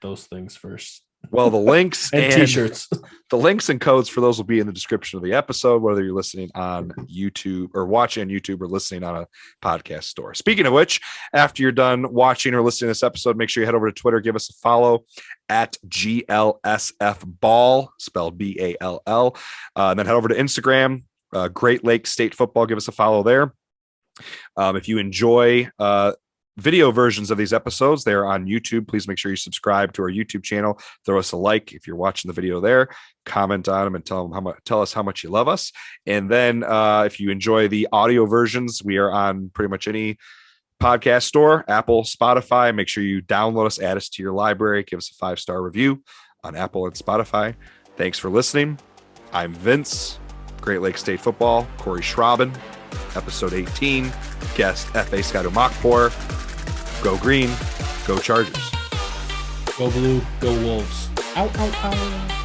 those things first. Well, the links and t-shirts, the links and codes for those will be in the description of the episode, whether you're listening on YouTube or watching on YouTube or listening on a podcast store. Speaking of which, after you're done watching or listening to this episode, make sure you head over to Twitter, give us a follow at GLSF Ball, spelled BALL. And then head over to Instagram, Great Lakes State Football. Give us a follow there. If you enjoy video versions of these episodes, they're on YouTube. Please make sure you subscribe to our YouTube channel. Throw us a like if you're watching the video there. Comment on them and tell us how much you love us. And then if you enjoy the audio versions, we are on pretty much any podcast store, Apple, Spotify. Make sure you download us, add us to your library, give us a 5-star review on Apple and Spotify. Thanks for listening. I'm Vince, Great Lakes State Football, KorySchrauben, episode 18, guest Efe Scott-Emuakpor. Go green, go Chargers. Go blue, go Wolves. Out, out, out.